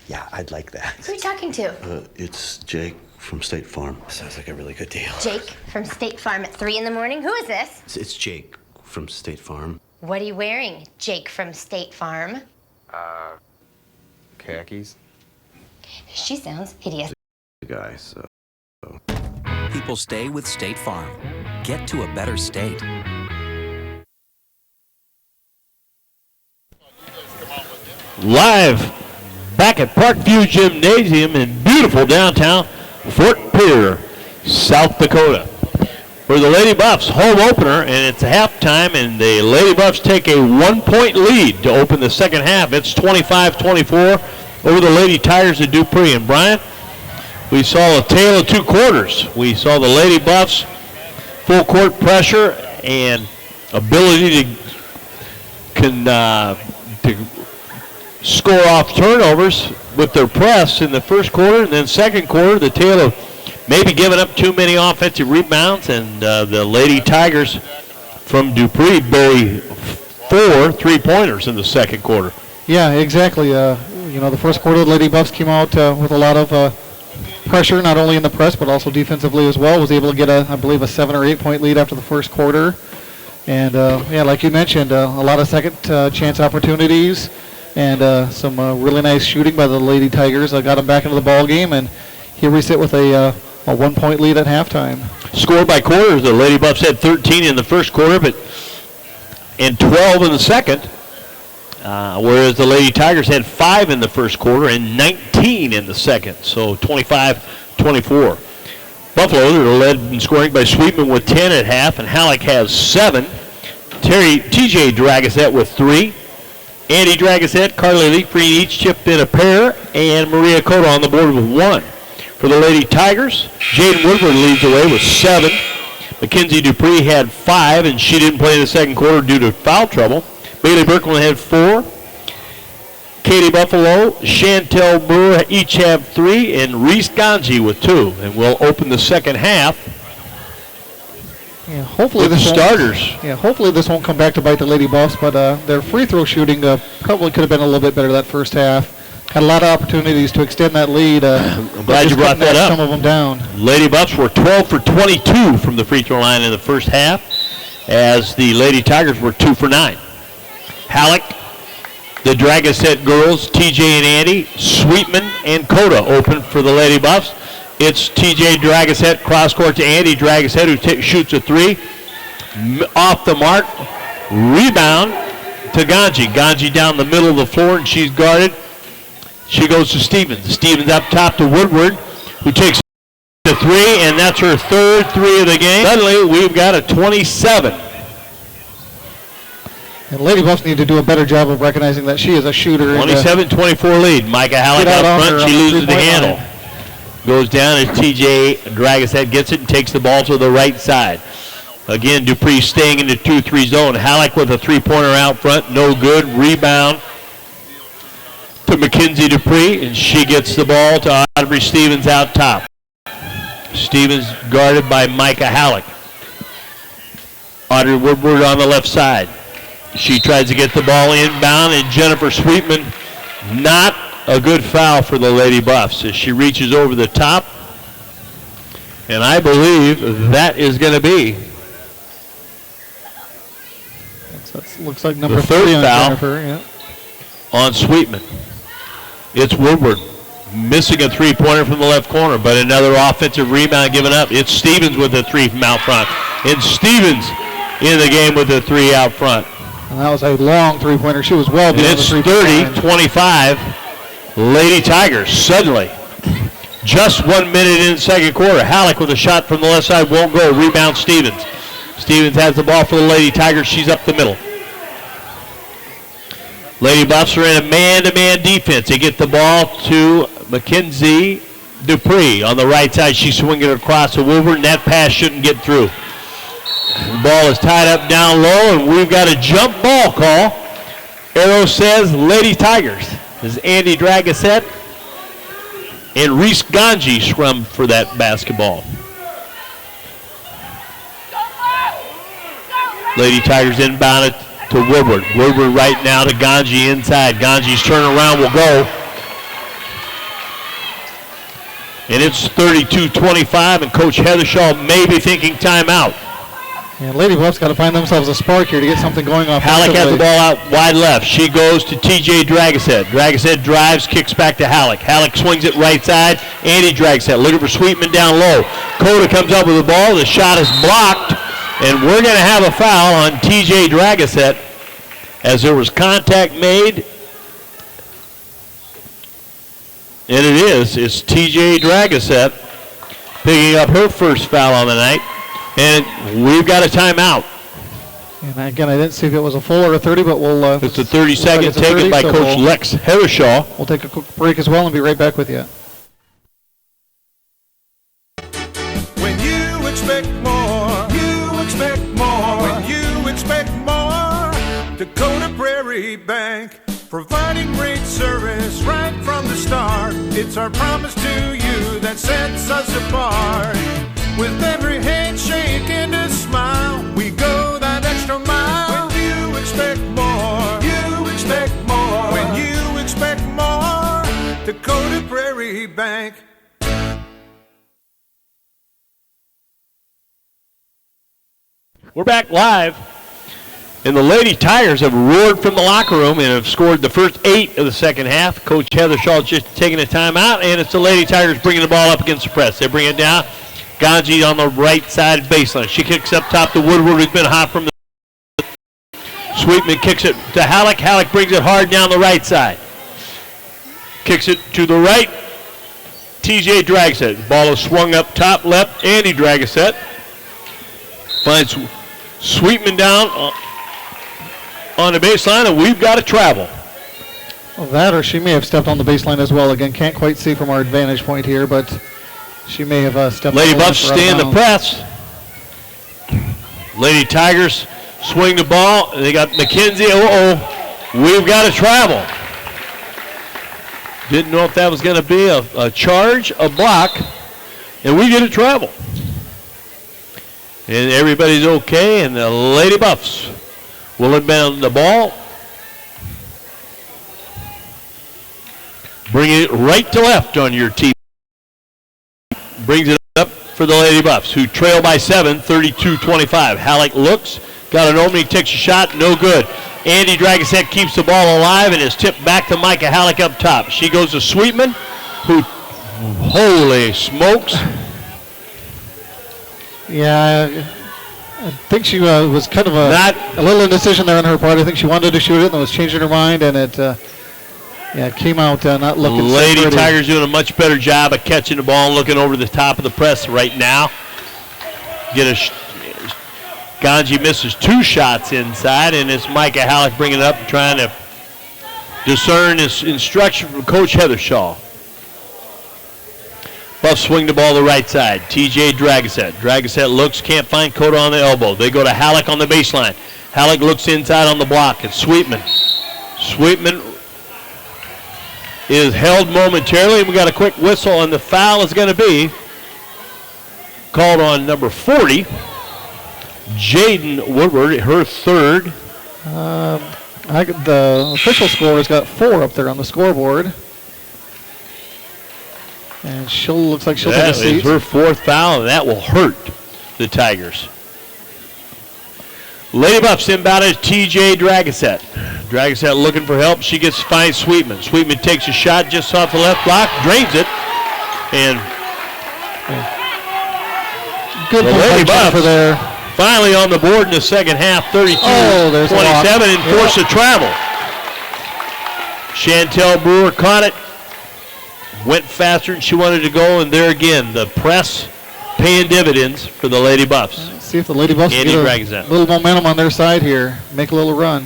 Yeah, I'd like that. Who are you talking to? It's Jake from State Farm. Sounds like a really good deal. Jake from State Farm at 3 in the morning? Who is this? It's Jake from State Farm. What are you wearing, Jake from State Farm? Khakis? She sounds hideous. The guy, so. People stay with State Farm. Get to a better state. Live back at Parkview Gymnasium in beautiful downtown Fort Pierre, South Dakota, where the Lady Buffs home opener, and it's halftime, and the Lady Buffs take a 1-point lead to open the second half. It's 25-24 over the Lady Tigers of Dupree. And Brian, we saw a tale of 2 quarters. We saw the Lady Buffs full court pressure and ability to score off turnovers with their press in the first quarter, and then second quarter, the tale of maybe giving up too many offensive rebounds, and the Lady Tigers from Dupree bury 4 3-pointers in the second quarter. Yeah, exactly. The first quarter, the Lady Buffs came out with a lot of pressure, not only in the press, but also defensively as well. Was able to get, I believe, a 7 or 8 point lead after the first quarter. And, like you mentioned, a lot of second chance opportunities. And some really nice shooting by the Lady Tigers. Got them back into the ball game, and here we sit with a 1-point lead at halftime. Score by quarters, the Lady Buffs had 13 in the first quarter, and 12 in the second, whereas the Lady Tigers had 5 in the first quarter and 19 in the second, so 25-24. Buffalo, they're led in scoring by Sweetman with 10 at half, and Halleck has 7. TJ Dragosette with 3. Andy Dragosette, Carly Leafreen each chipped in a pair, and Maria Cota on the board with 1. For the Lady Tigers, Jaden Woodward leads the way with 7. Mackenzie Dupree had 5, and she didn't play in the second quarter due to foul trouble. Bailey Birkeland had 4. Katie Buffalo, Chantel Brewer each have 3, and Reese Ganji with 2. And we'll open the second half Yeah, hopefully with the this starters. Yeah, hopefully this won't come back to bite the Lady Buffs, but their free throw shooting probably could have been a little bit better that first half. Had a lot of opportunities to extend that lead. I'm glad you brought that up. Some of them down. Lady Buffs were 12 for 22 from the free throw line in the first half, as the Lady Tigers were 2 for 9. Halleck, the Dragonset girls, TJ and Andy, Sweetman and Coda open for the Lady Buffs. It's TJ Dragonset cross court to Andy Dragonset, who shoots a three. Off the mark. Rebound to Ganji. Ganji down the middle of the floor, and she's guarded. She goes to Stevens. Stevens up top to Woodward, who takes the three, and that's her third three of the game. Suddenly, we've got a 27. And Lady Buffs need to do a better job of recognizing that she is a shooter. 27-24 lead. Micah Halleck out front. She loses the handle. Goes down as TJ Dragonset gets it and takes the ball to the right side. Again, Dupree staying in the 2-3 zone. Halleck with a three-pointer out front. No good. Rebound to Mackenzie Dupree, and she gets the ball to Audrey Stevens out top. Stevens guarded by Micah Halleck. Audrey Woodward on the left side. She tries to get the ball inbound, and Jennifer Sweetman, not a good foul for the Lady Buffs as she reaches over the top. And I believe that is going to be looks like number the third 3 on foul Jennifer, yeah. on Sweetman. It's Woodward missing a three-pointer from the left corner, but another offensive rebound given up. It's Stevens with a three from out front. And Stevens in the game with a three out front. And that was a long three-pointer. She was well beyond the It's three-point line. 30-25, Lady Tigers. Suddenly, just 1 minute in the second quarter. Halleck with a shot from the left side won't go. Rebound Stevens. Stevens has the ball for the Lady Tigers. She's up the middle. Lady Buffs are in a man-to-man defense. They get the ball to Mackenzie Dupree on the right side. She's swinging it across the Woodward, and that pass shouldn't get through. The ball is tied up down low, and we've got a jump ball call. Arrow says Lady Tigers. This is Andy Dragonset and Reese Ganji scrum for that basketball. Lady Tigers inbounded to Woodward. Woodward right now to Ganji inside. Ganji's turnaround will go. And it's 32-25, and Coach Heathershaw may be thinking timeout. And Lady Buffs got to find themselves a spark here to get something going off. Halleck has the ball out wide left. She goes to TJ Dragonset. Dragonset drives, kicks back to Halleck. Halleck swings it right side. Andy Dragonset looking for Sweetman down low. Coda comes up with the ball. The shot is blocked, and we're going to have a foul on TJ Dragonset as there was contact made. And it is. It's TJ Dragonset picking up her first foul on the night. And we've got a timeout. And again, I didn't see if it was a full or a 30, but we'll... it's a 30-second taken by Coach Lex Heathershaw. We'll take a quick break as well and be right back with you. When you expect more, you expect more. When you expect more, Dakota Prairie Bank, providing great service right from the start. It's our promise to you that sets us apart. With every handshake and a smile, we go that extra mile. When you expect more, you expect more. When you expect more, Dakota Prairie Bank. We're back live, and the Lady Tigers have roared from the locker room and have scored the first 8 of the second half. Coach Heathershaw just taking a timeout, and it's the Lady Tigers bringing the ball up against the press. They bring it down. Ganji on the right side baseline. She kicks up top to Woodward, who's been hot from the... Sweetman kicks it to Halleck. Halleck brings it hard down the right side. Kicks it to the right. TJ Dragonset. Ball is swung up top left. Andy Dragonset finds Sweetman down on the baseline, and we've got to travel. Well, that or she may have stepped on the baseline as well. Again, can't quite see from our advantage point here, but she may have stepped on the Lady Buffs stay in the press. Lady Tigers swing the ball. They got Mackenzie. We've got to travel. Didn't know if that was going to be a charge, a block, and we get to travel. And everybody's okay, and the Lady Buffs will inbound the ball. Bring it right to left on your TV. Brings it up for the Lady Buffs, who trail by 7, 32-25. Halleck looks, got an opening, takes a shot, no good. Andy Dragosette keeps the ball alive and is tipped back to Micah Halleck up top. She goes to Sweetman, who, holy smokes. Yeah, I think she was kind of a little indecision there on her part. I think she wanted to shoot it and was changing her mind, and it came out not looking so Lady pretty. Tigers doing a much better job of catching the ball and looking over the top of the press right now. Ganji misses 2 shots inside, and it's Micah Halleck bringing it up and trying to discern his instruction from Coach Heathershaw. Buffs swing the ball to the right side. TJ Dragosette. Dragosette looks, can't find Cota on the elbow. They go to Halleck on the baseline. Halleck looks inside on the block. It's Sweetman. Sweetman is held momentarily. We got a quick whistle, and the foul is going to be called on number 40, Jaden Woodward, her third. The official score has got 4 up there on the scoreboard. And looks like she'll take a seat. That is her 4th foul, and that will hurt the Tigers. Lady Buffs inbounded TJ Dragosette. Dragosette looking for help. She finds Sweetman. Sweetman takes a shot just off the left block, drains it, and good the Lady Buffs for there. Finally on the board in the second half, 32-27, and forced to travel. Chantel Brewer caught it, went faster than she wanted to go, and there again, the press paying dividends for the Lady Buffs. See if the Lady Buffs can get a little momentum on their side here, make a little run.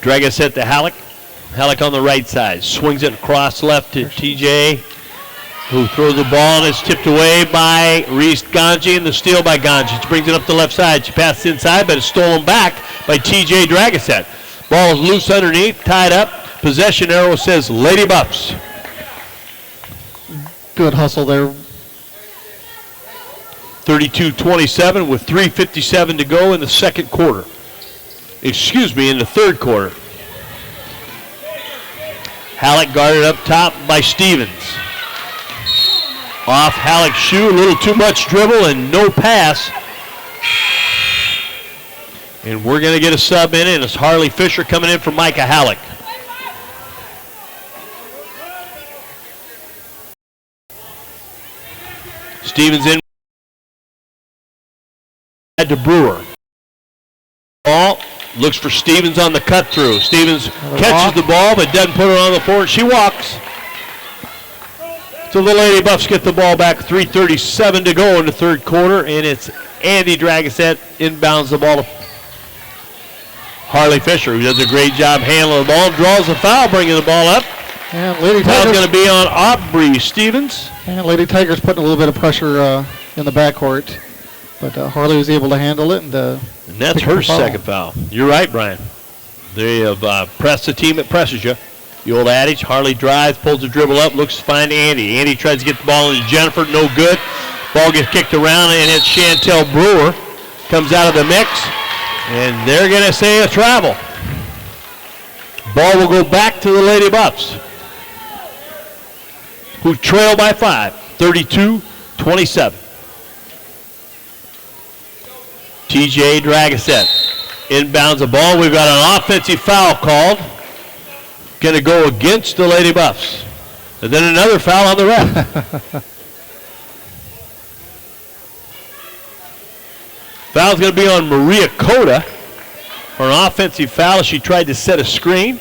Dragosette to Halleck. Halleck on the right side, swings it across left to TJ, who throws the ball and is tipped away by Reese Ganji, and the steal by Ganji. She brings it up the left side. She passes inside, but it's stolen back by TJ Dragosette. Ball is loose underneath, tied up. Possession arrow says Lady Buffs. Good hustle there. 32-27 with 3:57 to go in the second quarter. Excuse me, in the third quarter. Halleck guarded up top by Stevens. Off Halleck's shoe, a little too much dribble and no pass. And we're going to get a sub in, and it's Harley Fisher coming in for Micah Halleck. Stevens in to Brewer. Ball looks for Stevens on the cut through. Stevens catches the ball but doesn't put it on the floor. She walks. So the Lady Buffs get the ball back. 3:37 to go in the third quarter, and it's Andy Dragosette inbounds the ball to Harley Fisher, who does a great job handling the ball, draws the foul, bringing the ball up. And Lady Foul's Tigers going to be on Aubrey Stevens. And Lady Tigers putting a little bit of pressure in the backcourt, but Harley was able to handle it. And that's her second foul. You're right, Brian. They have pressed the team that presses you. The old adage, Harley drives, pulls the dribble up, looks to find Andy. Andy tries to get the ball into Jennifer, no good. Ball gets kicked around, and it's Chantel Brewer. Comes out of the mix, and they're going to say a travel. Ball will go back to the Lady Buffs, who trail by 5, 32-27. TJ Dragosette inbounds the ball. We've got an offensive foul called. Going to go against the Lady Buffs. And then another foul on the ref. Foul's going to be on Maria Cota for an offensive foul. She tried to set a screen.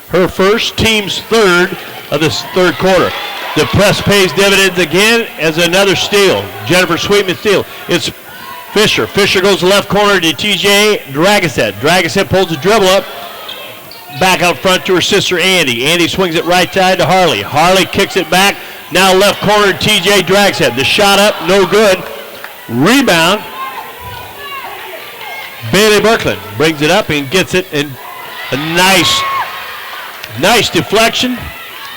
Her first, team's third of this third quarter. The press pays dividends again as another steal. Jennifer Sweetman steal. It's Fisher. Fisher goes left corner to TJ Dragosette. Dragosette pulls the dribble up. Back out front to her sister Andy. Andy swings it right side to Harley. Harley kicks it back. Now left corner to TJ Dragosette. The shot up, no good. Rebound. Bailey Birkland brings it up and gets it. And a nice deflection.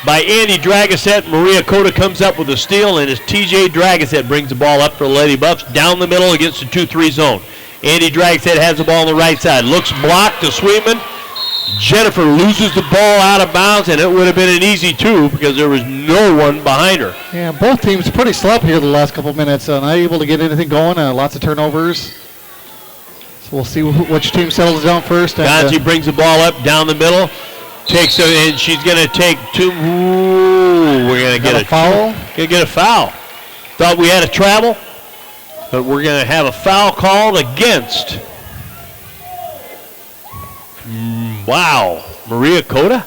by Andy Dragaset. Maria Cota comes up with a steal, and it's TJ Dragaset brings the ball up for the Lady Buffs down the middle against the 2-3 zone. Andy Dragaset has the ball on the right side. Looks blocked to Sweetman. Jennifer loses the ball out of bounds, and it would have been an easy 2 because there was no one behind her. Yeah, both teams pretty sloppy here the last couple minutes. Not able to get anything going. Lots of turnovers. So we'll see which team settles down first. Gonzi brings the ball up down the middle. Takes it, and she's going to take 2. Ooh, we're going to get a foul. Going to get a foul. Thought we had a travel, but we're going to have a foul called against. Wow, Maria Cota.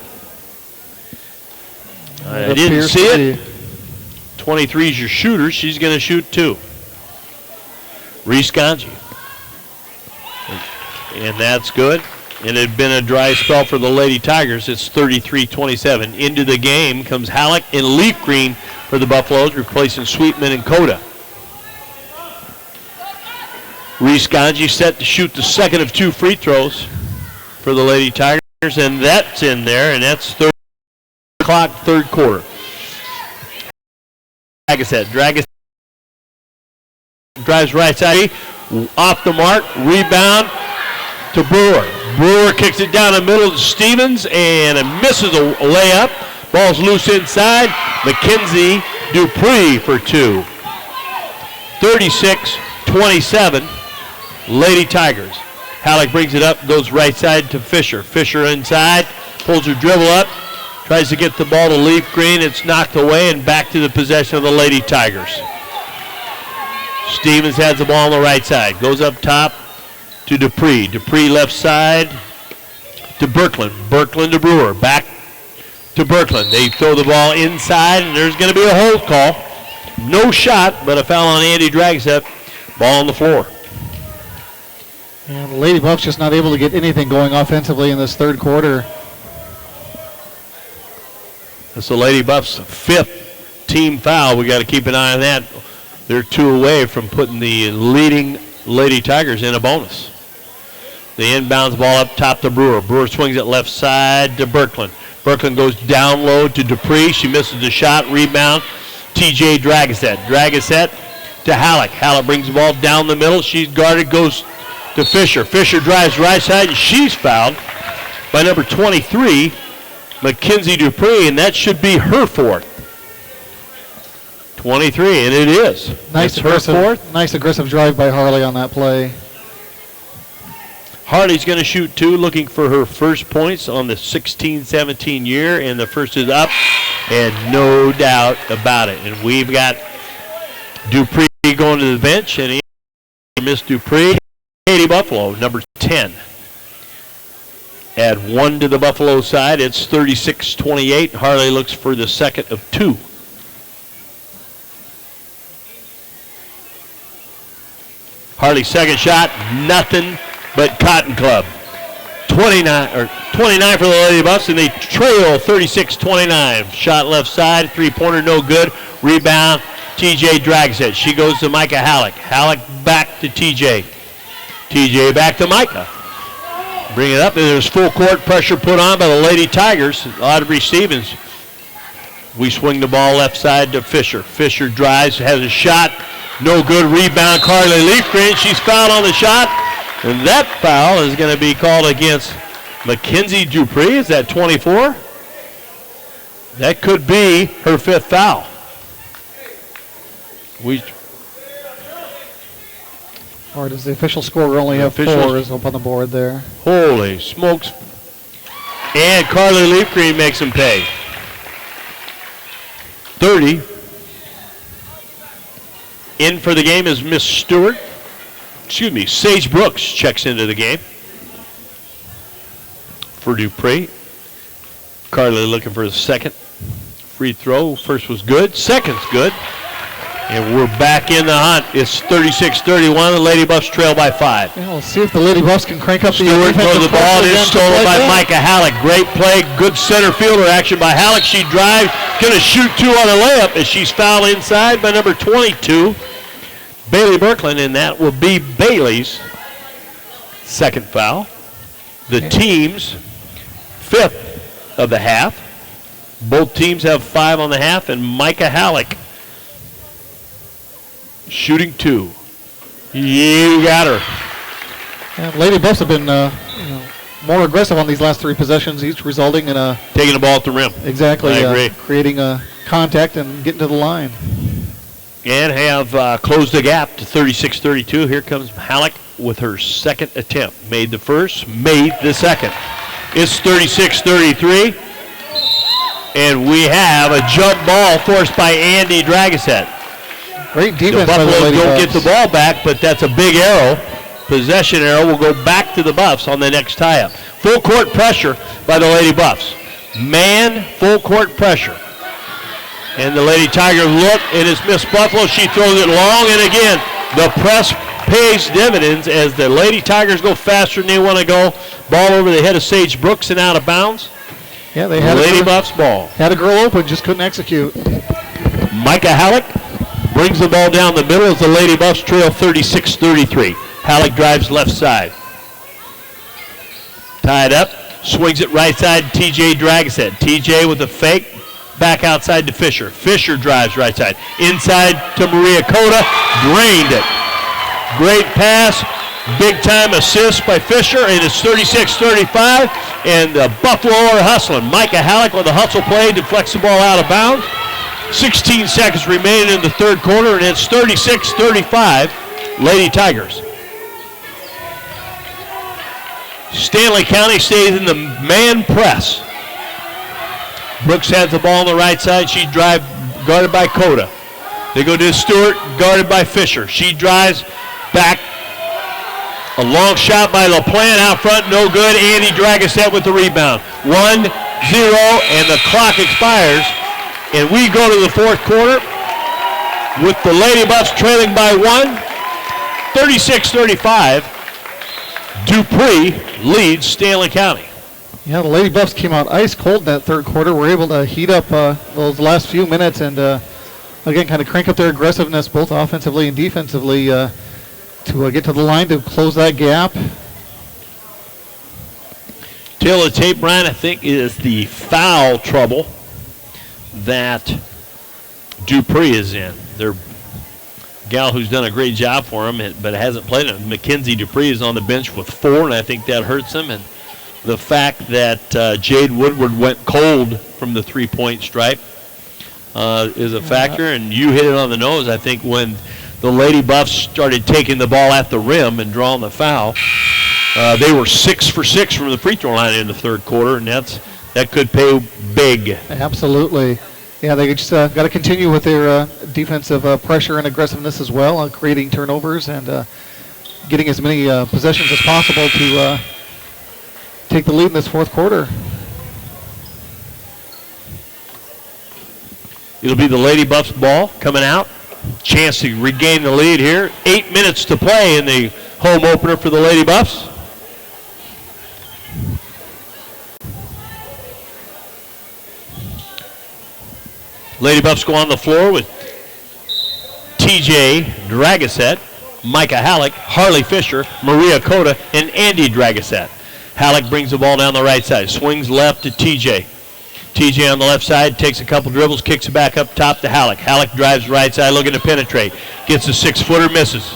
I didn't see it. 23 is your shooter. She's going to shoot 2. Reese Ganji. And that's good. And it had been a dry spell for the Lady Tigers. It's 33-27. Into the game comes Halleck in leaf green for the Buffaloes, replacing Sweetman and Cota. Reese Ganji set to shoot the second of 2 free throws for the Lady Tigers, and that's in there, and that's 3 o'clock, third quarter. Dragaset drives right side, off the mark, rebound to Brewer. Brewer kicks it down the middle to Stevens, and it misses a layup. Ball's loose inside. Mackenzie Dupree for 2. 36-27, Lady Tigers. Halleck brings it up, goes right side to Fisher. Fisher inside, pulls her dribble up, tries to get the ball to Leaf Green. It's knocked away and back to the possession of the Lady Tigers. Stevens has the ball on the right side, goes up top to Dupree. Dupree left side to Birkland. Birkland to Brewer. Back to Birkland. They throw the ball inside, and there's going to be a hold call. No shot, but a foul on Andy Dragset. Ball on the floor. And the Lady Buffs just not able to get anything going offensively in this third quarter. That's the Lady Buffs' 5th team foul. We got to keep an eye on that. They're 2 away from putting the leading Lady Tigers in a bonus. The inbounds ball up top to Brewer. Brewer swings it left side to Birkland. Birkland goes down low to Dupree. She misses the shot. Rebound, TJ Dragaset. Dragaset to Halleck. Halleck brings the ball down the middle. She's guarded, goes to Fisher. Fisher drives right side, and she's fouled by number 23, Mackenzie Dupree, and that should be her 4th. 23, and it is. Nice aggressive drive by Harley on that play. Harley's going to shoot 2, looking for her first points on the 16-17 year, and the first is up, and no doubt about it. And we've got Dupree going to the bench, and he missed Dupree. Katie Buffalo, number 10. Add 1 to the Buffalo side. It's 36-28. Harley looks for the second of 2. Harley's second shot, nothing but Cotton Club. 29 for the Lady Buffs, and they trail 36-29. Shot left side, 3-pointer, no good. Rebound, TJ drags it. She goes to Micah Halleck. Halleck back to TJ. TJ back to Micah. Bring it up, and there's full court pressure put on by the Lady Tigers. Audrey Stevens. We swing the ball left side to Fisher. Fisher drives, has a shot. No good. Rebound, Carly Leafgreen. She's fouled on the shot. And that foul is going to be called against Mackenzie Dupree. Is that 24? That could be her 5th foul. Or does the official score only have 4 is up on the board there? Holy smokes. And Carly Leafgreen makes him pay. 30. In for the game is Miss Stewart. Sage Brooks checks into the game for Dupree. Carly looking for the second free throw. First was good, second's good. And we're back in the hunt. It's 36-31. The Lady Buffs trail by 5. Yeah, we'll see if the Lady Buffs can crank up the Stewart throws the ball. It is stolen by Micah Halleck. Great play. Good center fielder action by Halleck. She drives. Going to shoot 2 on a layup as she's fouled inside by number 22, Bailey Birkland, and that will be Bailey's second foul. The team's 5th of the half. Both teams have 5 on the half, and Micah Halleck shooting 2. You got her. Yeah, Lady Buffs have been more aggressive on these last 3 possessions, each resulting in a taking the ball at the rim. Exactly. I agree. Creating a contact and getting to the line. And have closed the gap to 36-32. Here comes Halleck with her second attempt. Made the first, made the second. It's 36-33. And we have a jump ball forced by Andy Dragoset. Great defense. The Buffaloes don't get the ball back, but that's a big arrow. Possession arrow will go back to the Buffs on the next tie-up. Full court pressure by the Lady Buffs. Man, full court pressure. And the Lady Tigers look, and it's Miss Buffalo. She throws it long, and again, the press pays dividends as the Lady Tigers go faster than they want to go. Ball over the head of Sage Brooks and out of bounds. Yeah, they had Lady Buffs ball. Had a girl open, just couldn't execute. Micah Halleck brings the ball down the middle as the Lady Buffs trail 36-33. Halleck drives left side. Tied up, swings it right side, TJ Dragoset. TJ with a fake, back outside to Fisher. Fisher drives right side. Inside to Maria Cota, drained it. Great pass, big time assist by Fisher, and it's 36-35, and the Buffalo are hustling. Micah Halleck with a hustle play, deflects the ball out of bounds. 16 seconds remaining in the third quarter, and it's 36-35, Lady Tigers. Stanley County stays in the man press. Brooks has the ball on the right side. She drives, guarded by Cota. They go to Stewart, guarded by Fisher. She drives back. A long shot by LaPlante out front, no good. Andy Dragoset with the rebound. 1-0, and the clock expires. And we go to the fourth quarter with the Lady Buffs trailing by 1. 36-35. Dupree leads Stanley County. Yeah, the Lady Buffs came out ice cold in that third quarter. Were able to heat up those last few minutes and, again, kind of crank up their aggressiveness both offensively and defensively to get to the line to close that gap. Tail of the tape, Brian, I think is the foul trouble that Dupree is in. Their gal who's done a great job for him, but hasn't played it. Mackenzie Dupree is on the bench with 4, and I think that hurts him. And the fact that Jade Woodward went cold from the three-point stripe is a factor, and you hit it on the nose. I think when the Lady Buffs started taking the ball at the rim and drawing the foul, they were 6 for 6 from the free throw line in the third quarter, and that could pay big. Absolutely. Yeah, they just got to continue with their defensive pressure and aggressiveness as well, creating turnovers and getting as many possessions as possible to take the lead in this fourth quarter. It'll be the Lady Buffs ball coming out. Chance to regain the lead here. 8 minutes to play in the home opener for the Lady Buffs. Lady Buffs go on the floor with TJ Dragoset, Micah Halleck, Harley Fisher, Maria Cota, and Andy Dragoset. Halleck brings the ball down the right side, swings left to TJ. TJ on the left side takes a couple dribbles, kicks it back up top to Halleck. Halleck drives right side, looking to penetrate. Gets a 6-footer, misses.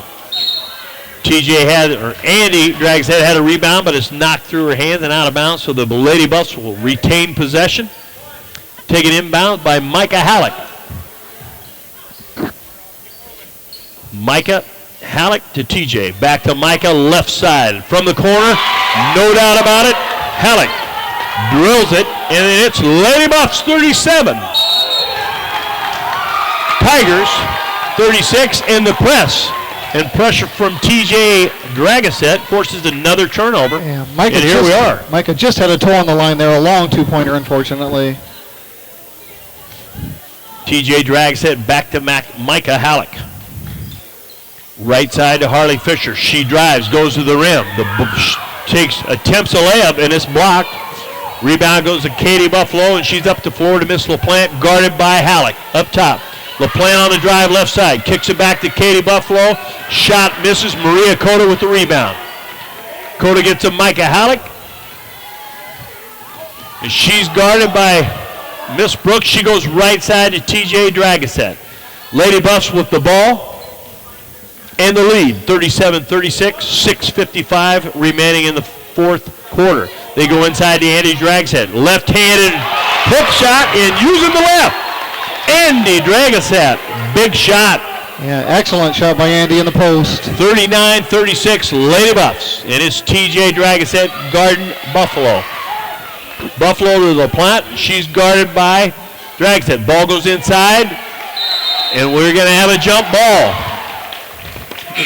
Andy Dragoset had a rebound, but it's knocked through her hands and out of bounds, so the Lady Buffs will retain possession. Taken inbound by Micah Halleck. Micah Halleck to TJ. Back to Micah, left side. From the corner, no doubt about it. Halleck drills it, and it's Lady Buffs 37. Tigers 36 in the press. And pressure from TJ Dragoset forces another turnover. Yeah, and here we are. Micah just had a toe on the line there, a long two-pointer, unfortunately. TJ Dragoset back to Micah Halleck. Right side to Harley Fisher. She drives, goes to the rim. Attempts a layup, and it's blocked. Rebound goes to Katie Buffalo, and she's up the floor to Miss LaPlante, guarded by Halleck. Up top. LaPlante on the drive left side. Kicks it back to Katie Buffalo. Shot misses. Maria Cota with the rebound. Cota gets to Micah Halleck. And she's guarded by Miss Brooks, she goes right side to TJ Dragoset. Lady Buffs with the ball and the lead, 37-36, 6:55 remaining in the fourth quarter. They go inside to Andy Dragoset. Left-handed hook shot and using the left. Andy Dragoset, big shot. Yeah, excellent shot by Andy in the post. 39-36 Lady Buffs. And it's TJ Dragoset guarding Buffalo. Buffalo to the plant. She's guarded by Dragoset. Ball goes inside, and we're going to have a jump ball.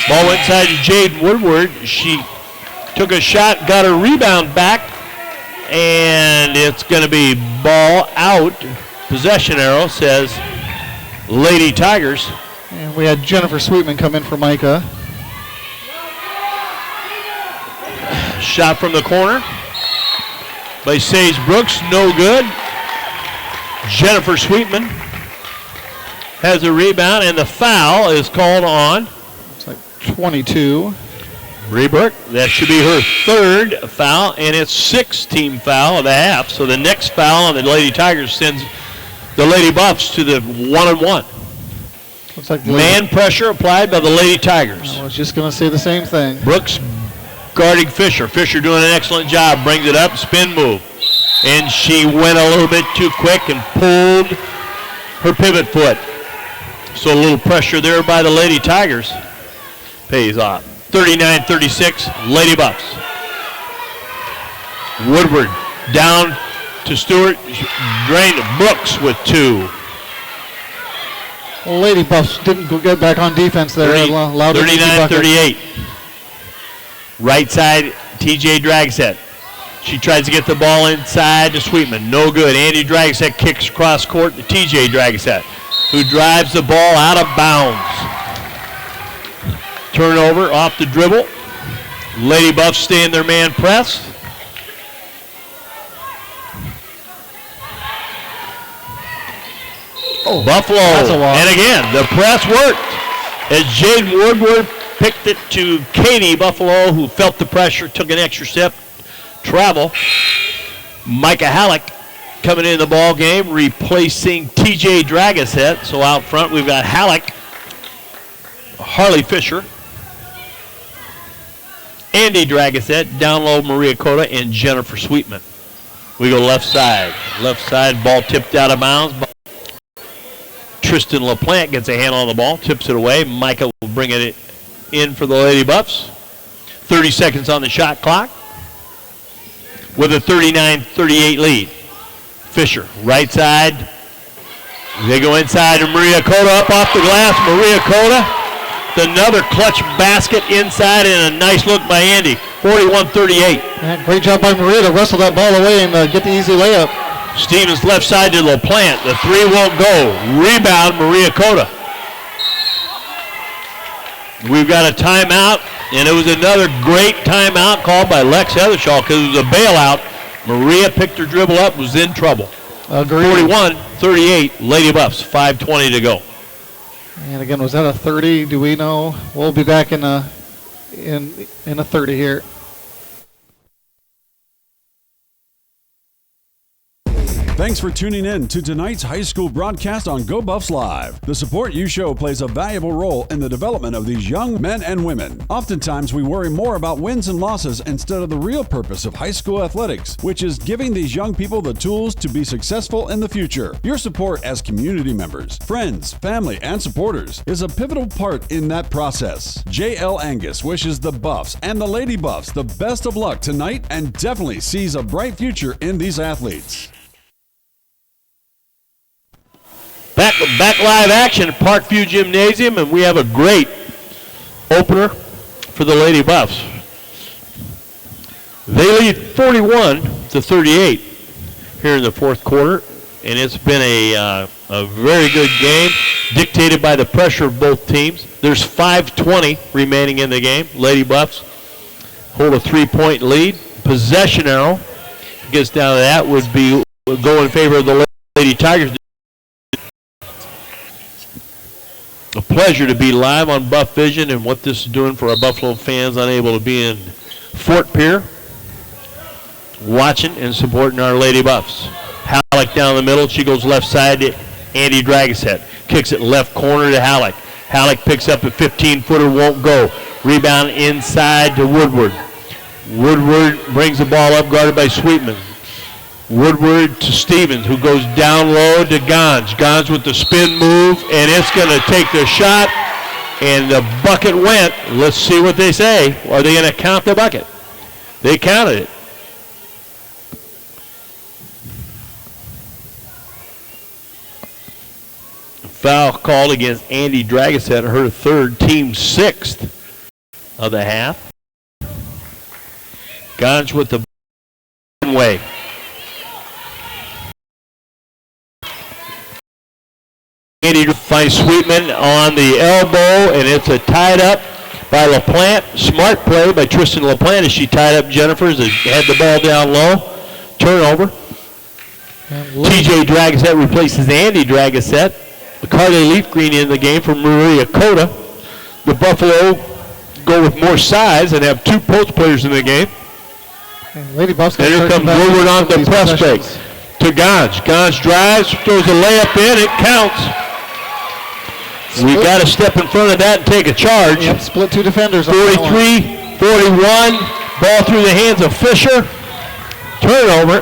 Ball went inside to Jade Woodward. She took a shot, got her rebound back, and it's going to be ball out. Possession arrow says Lady Tigers. And we had Jennifer Sweetman come in for Micah. Shot from the corner by Sage Brooks, no good. Jennifer Sweetman has a rebound, and the foul is called on. It's like 22. Bree Burke, that should be her third foul, and it's 6th team foul of the half. So the next foul on the Lady Tigers sends the Lady Buffs to the 1-and-1. Looks like man pressure applied by the Lady Tigers. I was just going to say the same thing. Brooks guarding Fisher. Fisher doing an excellent job. Brings it up, spin move. And she went a little bit too quick and pulled her pivot foot. So a little pressure there by the Lady Tigers pays off. 39-36, Lady Buffs. Woodward down to Stewart. Drained Brooks with 2. Well, Lady Buffs didn't go get back on defense there. 39-38. Right side, TJ Dragset. She tries to get the ball inside to Sweetman. No good. Andy Dragset kicks cross court to TJ Dragset, who drives the ball out of bounds. Turnover off the dribble. Lady Buffs stay in their man press. Oh, Buffalo, and again, the press worked as Jade Woodward picked it to Katie Buffalo, who felt the pressure, took an extra step, travel. Micah Halleck coming in the ball game, replacing TJ Dragaset. So out front, we've got Halleck, Harley Fisher, Andy Dragaset, down low Maria Cota, and Jennifer Sweetman. We go left side. Left side, ball tipped out of bounds. Tristan LaPlante gets a handle on the ball, tips it away. Micah will bring it in for the Lady Buffs. 30 seconds on the shot clock with a 39-38 lead. Fisher, right side. They go inside to Maria Cota, up off the glass. Maria Cota, another clutch basket inside, and a nice look by Andy. 41-38. Yeah, great job by Maria to wrestle that ball away and get the easy layup. Stevens left side to LaPlante. The 3 won't go. Rebound, Maria Cota. We've got a timeout, and it was another great timeout called by Lex Heathershaw because it was a bailout. Maria picked her dribble up, was in trouble. Agreed. 41-38, Lady Buffs, 5:20 to go. And again, was that a 30? Do we know? We'll be back in a 30 here. Thanks for tuning in to tonight's high school broadcast on Go Buffs Live. The support you show plays a valuable role in the development of these young men and women. Oftentimes, we worry more about wins and losses instead of the real purpose of high school athletics, which is giving these young people the tools to be successful in the future. Your support as community members, friends, family, and supporters is a pivotal part in that process. J.L. Angus wishes the Buffs and the Lady Buffs the best of luck tonight and definitely sees a bright future in these athletes. Back live action at Parkview Gymnasium, and we have a great opener for the Lady Buffs. They lead 41-38 here in the fourth quarter, and it's been a very good game, dictated by the pressure of both teams. There's 5:20 remaining in the game. Lady Buffs hold a 3-point lead. Possession arrow gets down to that would be go in favor of the Lady Tigers. A pleasure to be live on Buff Vision and what this is doing for our Buffalo fans unable to be in Fort Pierre, watching and supporting our Lady Buffs. Halleck down the middle. She goes left side to Andy Dragaset. Kicks it left corner to Halleck. Halleck picks up a 15-footer, won't go. Rebound inside to Woodward. Woodward brings the ball up, guarded by Sweetman. Woodward to Stevens, who goes down low to Gons. Gons with the spin move, and it's going to take the shot, and the bucket went. Let's see what they say. Are they going to count the bucket? They counted it. Foul called against Andy Dragaset, her third, team sixth of the half. Gons with the way. Andy finds Sweetman on the elbow, and it's a tied up by LaPlante. Smart play by Tristan LaPlante as she tied up Jennifer as had the ball down low. Turnover. TJ Dragaset replaces Andy Dragaset. Carly Leaf Green in the game for Maria Cota. The Buffalo go with more size and have two post players in the game. And Lady Buffs. And here comes Woodward on the press break to Gons. Gons drives, throws a layup in, it counts. We got to step in front of that and take a charge. Yep, split two defenders. 43-41, ball through the hands of Fisher. Turnover.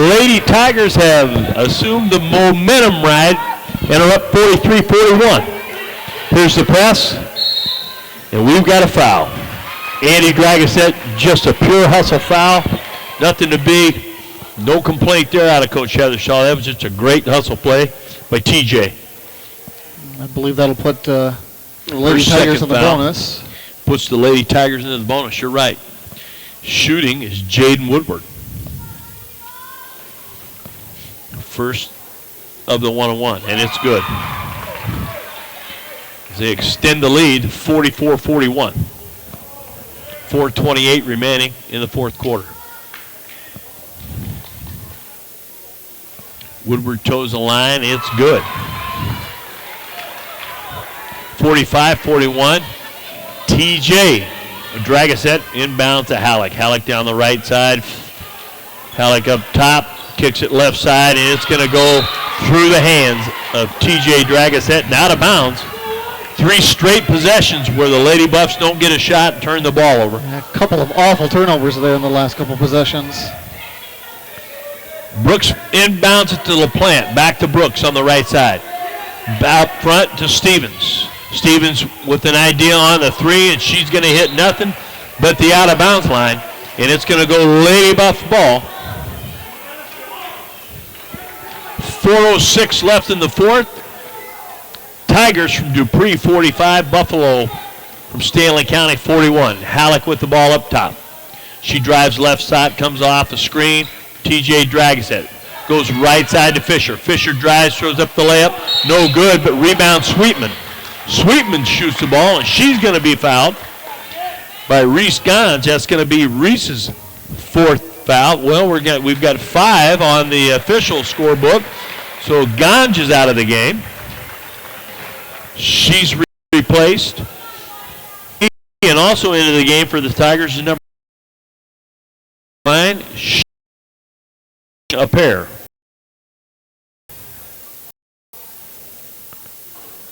Lady Tigers have assumed the momentum ride and are up 43-41. Here's the press, and we've got a foul. Andy Dragaset, just a pure hustle foul. Nothing to be, no complaint there out of Coach Heather Shaw. That was just a great hustle play by TJ. I believe that'll put the Lady Tigers in the bonus. Puts the Lady Tigers into the bonus, you're right. Shooting is Jaden Woodward. First of the one-on-one, and it's good. They extend the lead 44-41. 4:28 remaining in the fourth quarter. Woodward toes the line, it's good. 45-41. TJ Dragaset inbound to Halleck. Halleck down the right side. Halleck up top, kicks it left side, and it's going to go through the hands of TJ Dragaset and out of bounds. 3 straight possessions where the Lady Buffs don't get a shot and turn the ball over. A couple of awful turnovers there in the last couple possessions. Brooks inbounds it to LaPlante. Back to Brooks on the right side. Out front to Stevens. Stevens with an idea on the 3, and she's going to hit nothing but the out of bounds line. And it's going to go Lady Buff ball. 4:06 left in the fourth. Tigers from Dupree 45, Buffalo from Stanley County 41. Halleck with the ball up top. She drives left side, comes off the screen. TJ Dragaset goes right side to Fisher. Fisher drives, throws up the layup. No good, but rebound Sweetman. Sweetman shoots the ball, and she's going to be fouled by Reese Gons. That's going to be Reese's fourth foul. Well, we've got 5 on the official scorebook, so Gons is out of the game. She's replaced. And also into the game for the Tigers is number 9, a pair.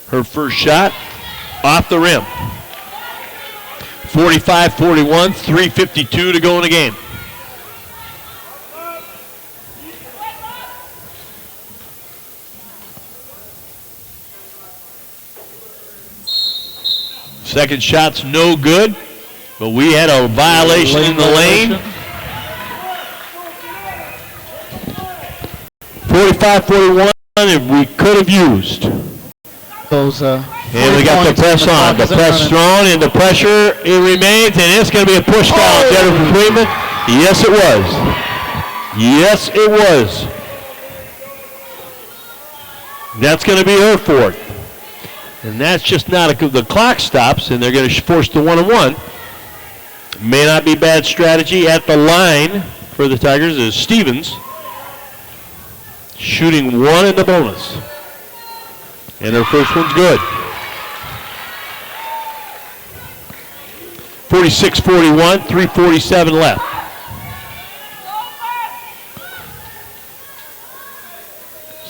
Her first shot off the rim. 45-41, 3:52 to go in the game. Second shot's no good, but we had a violation in the lane. 45-41, and we could have used. Those, and we got the press on. The press thrown, and the pressure, it remains, and it's going to be a push foul, Jennifer Freeman. Yes, it was. Yes, it was. That's going to be her fourth. And that's just not the clock stops, and they're going to force the one-on-one. May not be bad strategy. At the line for the Tigers is Stevens, shooting 1 in the bonus. And her first one's good. 46-41, 3:47 left.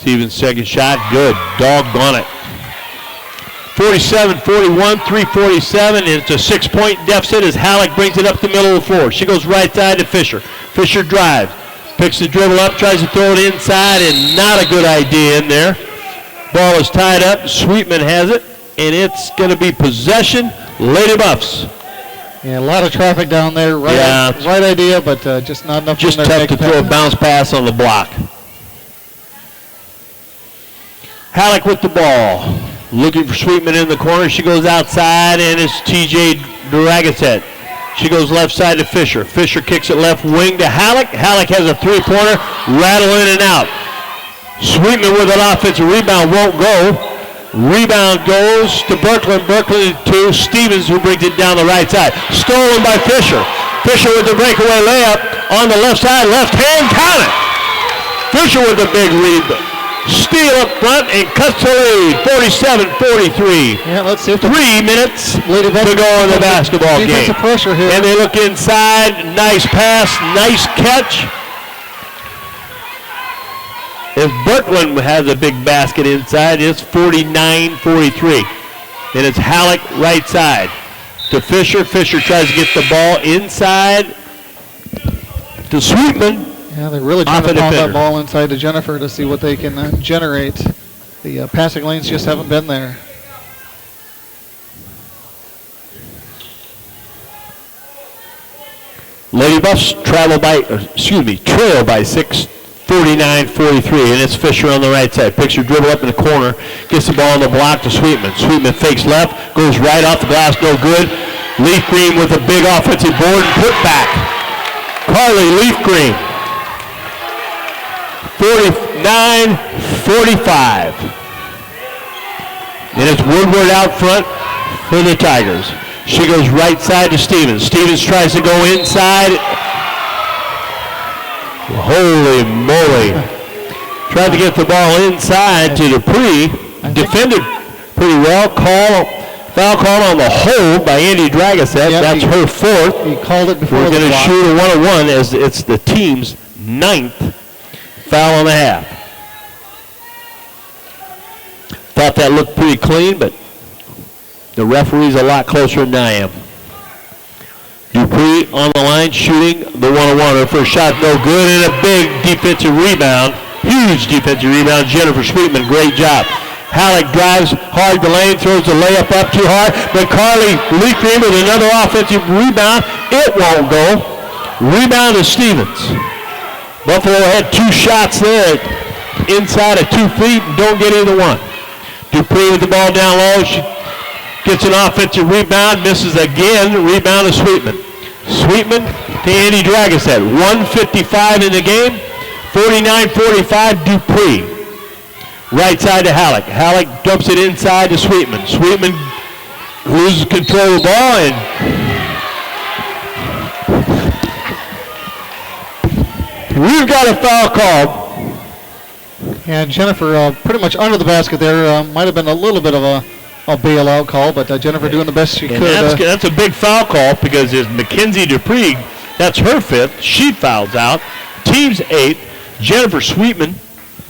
Stevens' second shot, good. Doggone it. 47-41, 3:47, and it's a 6-point deficit as Halleck brings it up the middle of the floor. She goes right side to Fisher. Fisher drives, picks the dribble up, tries to throw it inside, and not a good idea in there. Ball is tied up. Sweetman has it, and it's going to be possession. Lady Buffs. Yeah, a lot of traffic down there. Right idea, but just not enough. Just tough to throw a bounce pass on the block. Halleck with the ball. Looking for Sweetman in the corner. She goes outside, and it's T.J. Duragasset. She goes left side to Fisher. Fisher kicks it left wing to Halleck. Halleck has a three-pointer. Rattle in and out. Sweetman with an offensive rebound won't go. Rebound goes to Berkland. Berkland to Stevens, who brings it down the right side. Stolen by Fisher. Fisher with the breakaway layup on the left side. Left hand, count it. Fisher with a big rebound. Steal up front and cuts the lead, 47-43. Yeah, let's see. 3 minutes to go in the basketball game. Pressure here. And they look inside. Nice pass, nice catch. If Berkland has a big basket inside, it's 49-43. And it's Halleck right side to Fisher. Fisher tries to get the ball inside to Sweetman. Yeah, they're really trying to pound that ball inside to Jennifer to see what they can generate. The passing lanes just haven't been there. Lady Buffs trail by 6, 49-43, and it's Fisher on the right side. Picks her dribble up in the corner, gets the ball on the block to Sweetman. Sweetman fakes left, goes right off the glass, no good. Leaf Green with a big offensive board and put back. Carly Leaf Green. 49-45. And it's Woodward out front for the Tigers. She goes right side to Stevens. Stevens tries to go inside. Holy moly. Tried to get the ball inside to Dupree. Defended pretty well. Foul call on the hold by Andy Dragasset. That's her fourth. He called it before. We're going to shoot a 1-on-1 as it's the team's 9th foul on the half. Thought that looked pretty clean, but the referee's a lot closer than I am. Dupree on the line shooting the 1-on-1. Her first shot no good, and a big defensive rebound. Huge defensive rebound. Jennifer Sweetman, great job. Halleck drives hard the lane, throws the layup up too hard, but Carly Leaf Green with another offensive rebound. It won't go. Rebound to Stevens. Buffalo had 2 shots there inside of 2 feet and don't get either one. Dupree with the ball down low. She gets an offensive rebound, misses again. Rebound to Sweetman. Sweetman to Andy Dragasset. 1:55 in the game. 49-45 Dupree. Right side to Halleck. Halleck dumps it inside to Sweetman. Sweetman loses control of the ball and we've got a foul called. And Jennifer pretty much under the basket there. Might have been a little bit of a bailout call, but Jennifer doing the best she could. That's a big foul call because it's Mackenzie Dupree. That's her 5th. She fouls out. Team's 8th. Jennifer Sweetman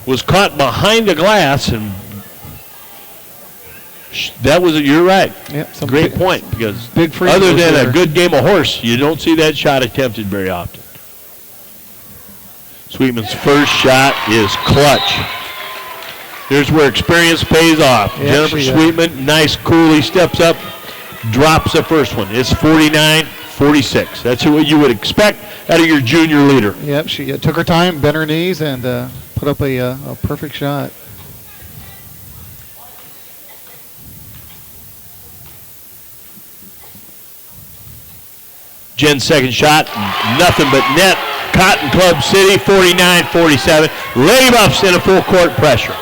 was caught behind the glass, and that was, you're right. Yep, great point, because big free other than a good game of horse, you don't see that shot attempted very often. Sweetman's first shot is clutch. Here's where experience pays off. Yeah, Jennifer Sweetman, nice, coolly steps up, drops the first one. It's 49-46. That's what you would expect out of your junior leader. Yep, she took her time, bent her knees, and put up a perfect shot. Jen's second shot, nothing but net. Cotton Club City, 49-47. Lady Buffs in a full court pressure.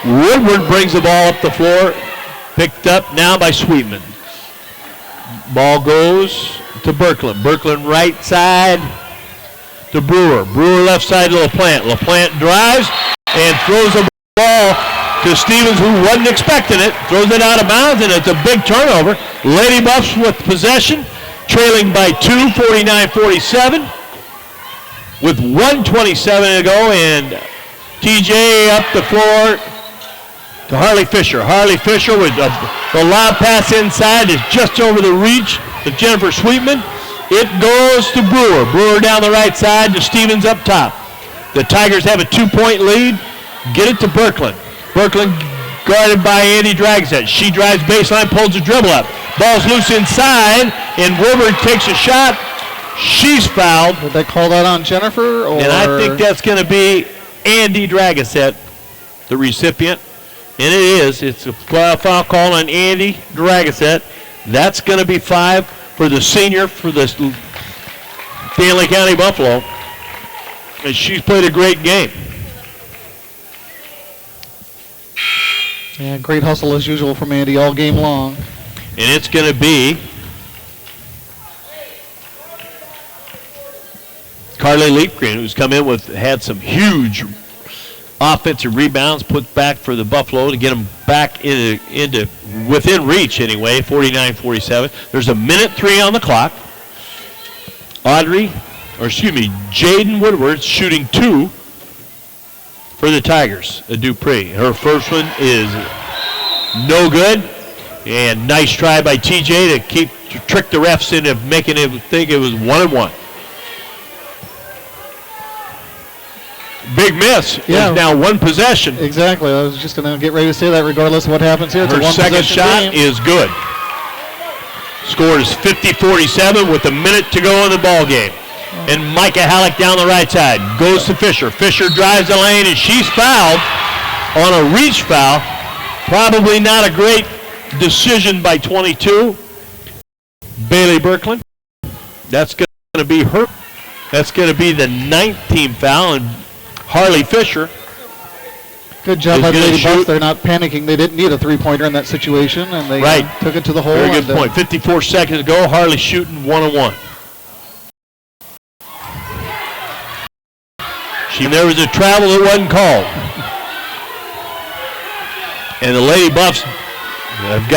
Woodward brings the ball up the floor, picked up now by Sweetman. Ball goes to Berkland. Berkland right side to Brewer. Brewer left side to LaPlante. LaPlante drives and throws the ball to Stevens, who wasn't expecting it. Throws it out of bounds, and it's a big turnover. Lady Buffs with possession, trailing by 2, 49-47. With 1:27 to go, and TJ up the floor to Harley Fisher. Harley Fisher with the lob pass inside is just over the reach of Jennifer Sweetman. It goes to Brewer. Brewer down the right side to Stevens up top. The Tigers have a 2-point lead. Get it to Birkeland. Birkeland guarded by Andy Dragset. She drives baseline, pulls the dribble up. Ball's loose inside, and Woodward takes a shot. She's fouled. Did they call that on Jennifer? Or? And I think that's going to be Andy Dragset, the recipient. And it is. It's a foul call on Andy Dragset. That's going to be 5 for the senior for the Stanley County Buffalo. And she's played a great game. Yeah, great hustle as usual from Andy all game long. And it's going to be Carly Leapgreen, who's come in had some huge offensive rebounds put back for the Buffalo to get them back into within reach anyway, 49-47. There's a minute 3 on the clock. Jaden Woodward shooting 2 for the Tigers at Dupree. Her first one is no good. And nice try by TJ to trick the refs into making it think it was 1-1. Big miss. Yeah. There's now 1 possession. Exactly. I was just going to get ready to say that regardless of what happens here. It's her second shot is good. Score is 50-47 with a minute to go in the ball game. And Micah Halleck down the right side goes to Fisher. Fisher drives the lane, and she's fouled on a reach foul. Probably not a great decision by 22. Bailey Birkeland. That's going to be her. That's going to be the 9th team foul, and Harley Fisher. Good job by the Lady Buffs. They're not panicking. They didn't need a 3-pointer in that situation, and they took it to the hole. Very good point. 54 seconds to go. Harley shooting 1-on-1. There was a travel that wasn't called. And the Lady Buffs they've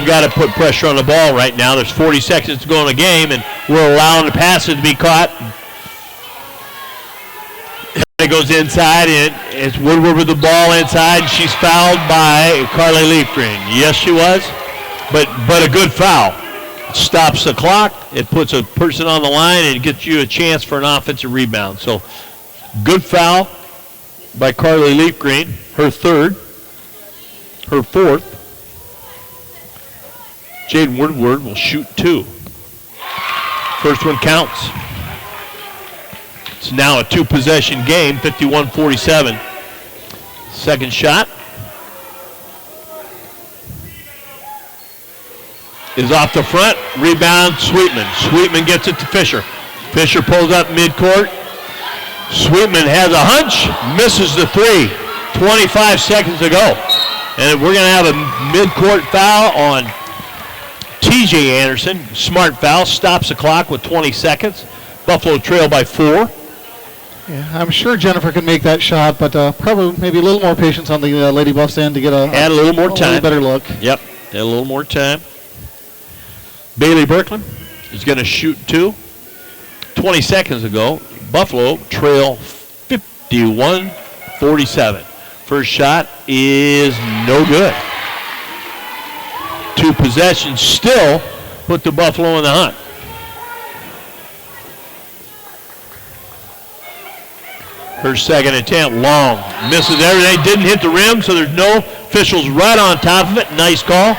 got to put pressure on the ball right now. There's 40 seconds to go in the game, and we're allowing the passes to be caught. It goes inside, and it's Woodward with the ball inside, and she's fouled by Carly Leafgreen. Yes, she was, but a good foul. It stops the clock. It puts a person on the line, and it gets you a chance for an offensive rebound. So good foul by Carly Leafgreen, her 3rd, her 4th. Jaden Woodward will shoot 2. First one counts. It's now a 2-possession game, 51-47. Second shot is off the front. Rebound, Sweetman. Sweetman gets it to Fisher. Fisher pulls up midcourt. Sweetman has a hunch, misses the 3. 25 seconds to go. And we're going to have a midcourt foul on TJ Anderson. Smart foul, stops the clock with 20 seconds. Buffalo trail by 4. Yeah, I'm sure Jennifer can make that shot, but probably maybe a little more patience on the Lady Buffs end to get add a little more time. A better look. Yep, add a little more time. Bailey Birkeland is going to shoot 2. 20 seconds ago, Buffalo trail 51-47. First shot is no good. 2 possessions still put the Buffalo in the hunt. Her second attempt, long. Misses everything, didn't hit the rim, so there's no officials right on top of it. Nice call.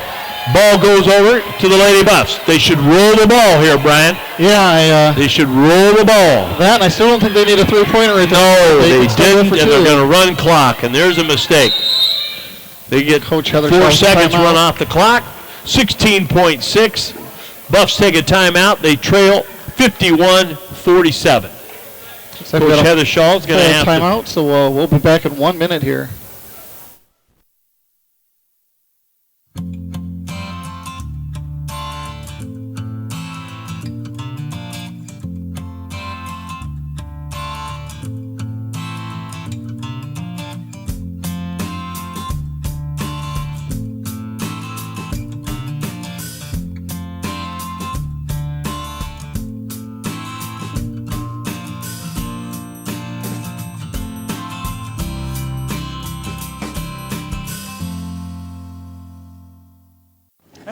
Ball goes over to the Lady Buffs. They should roll the ball here, Brian. Yeah, they should roll the ball. That, and I still don't think they need a 3-pointer right there. No, they didn't, and they're going to run clock, and there's a mistake. They get Coach Heather 4 seconds run off the clock. 16.6. Buffs take a timeout. They trail 51-47. Coach Heather Shaw is going to have timeout, so we'll be back in 1 minute here.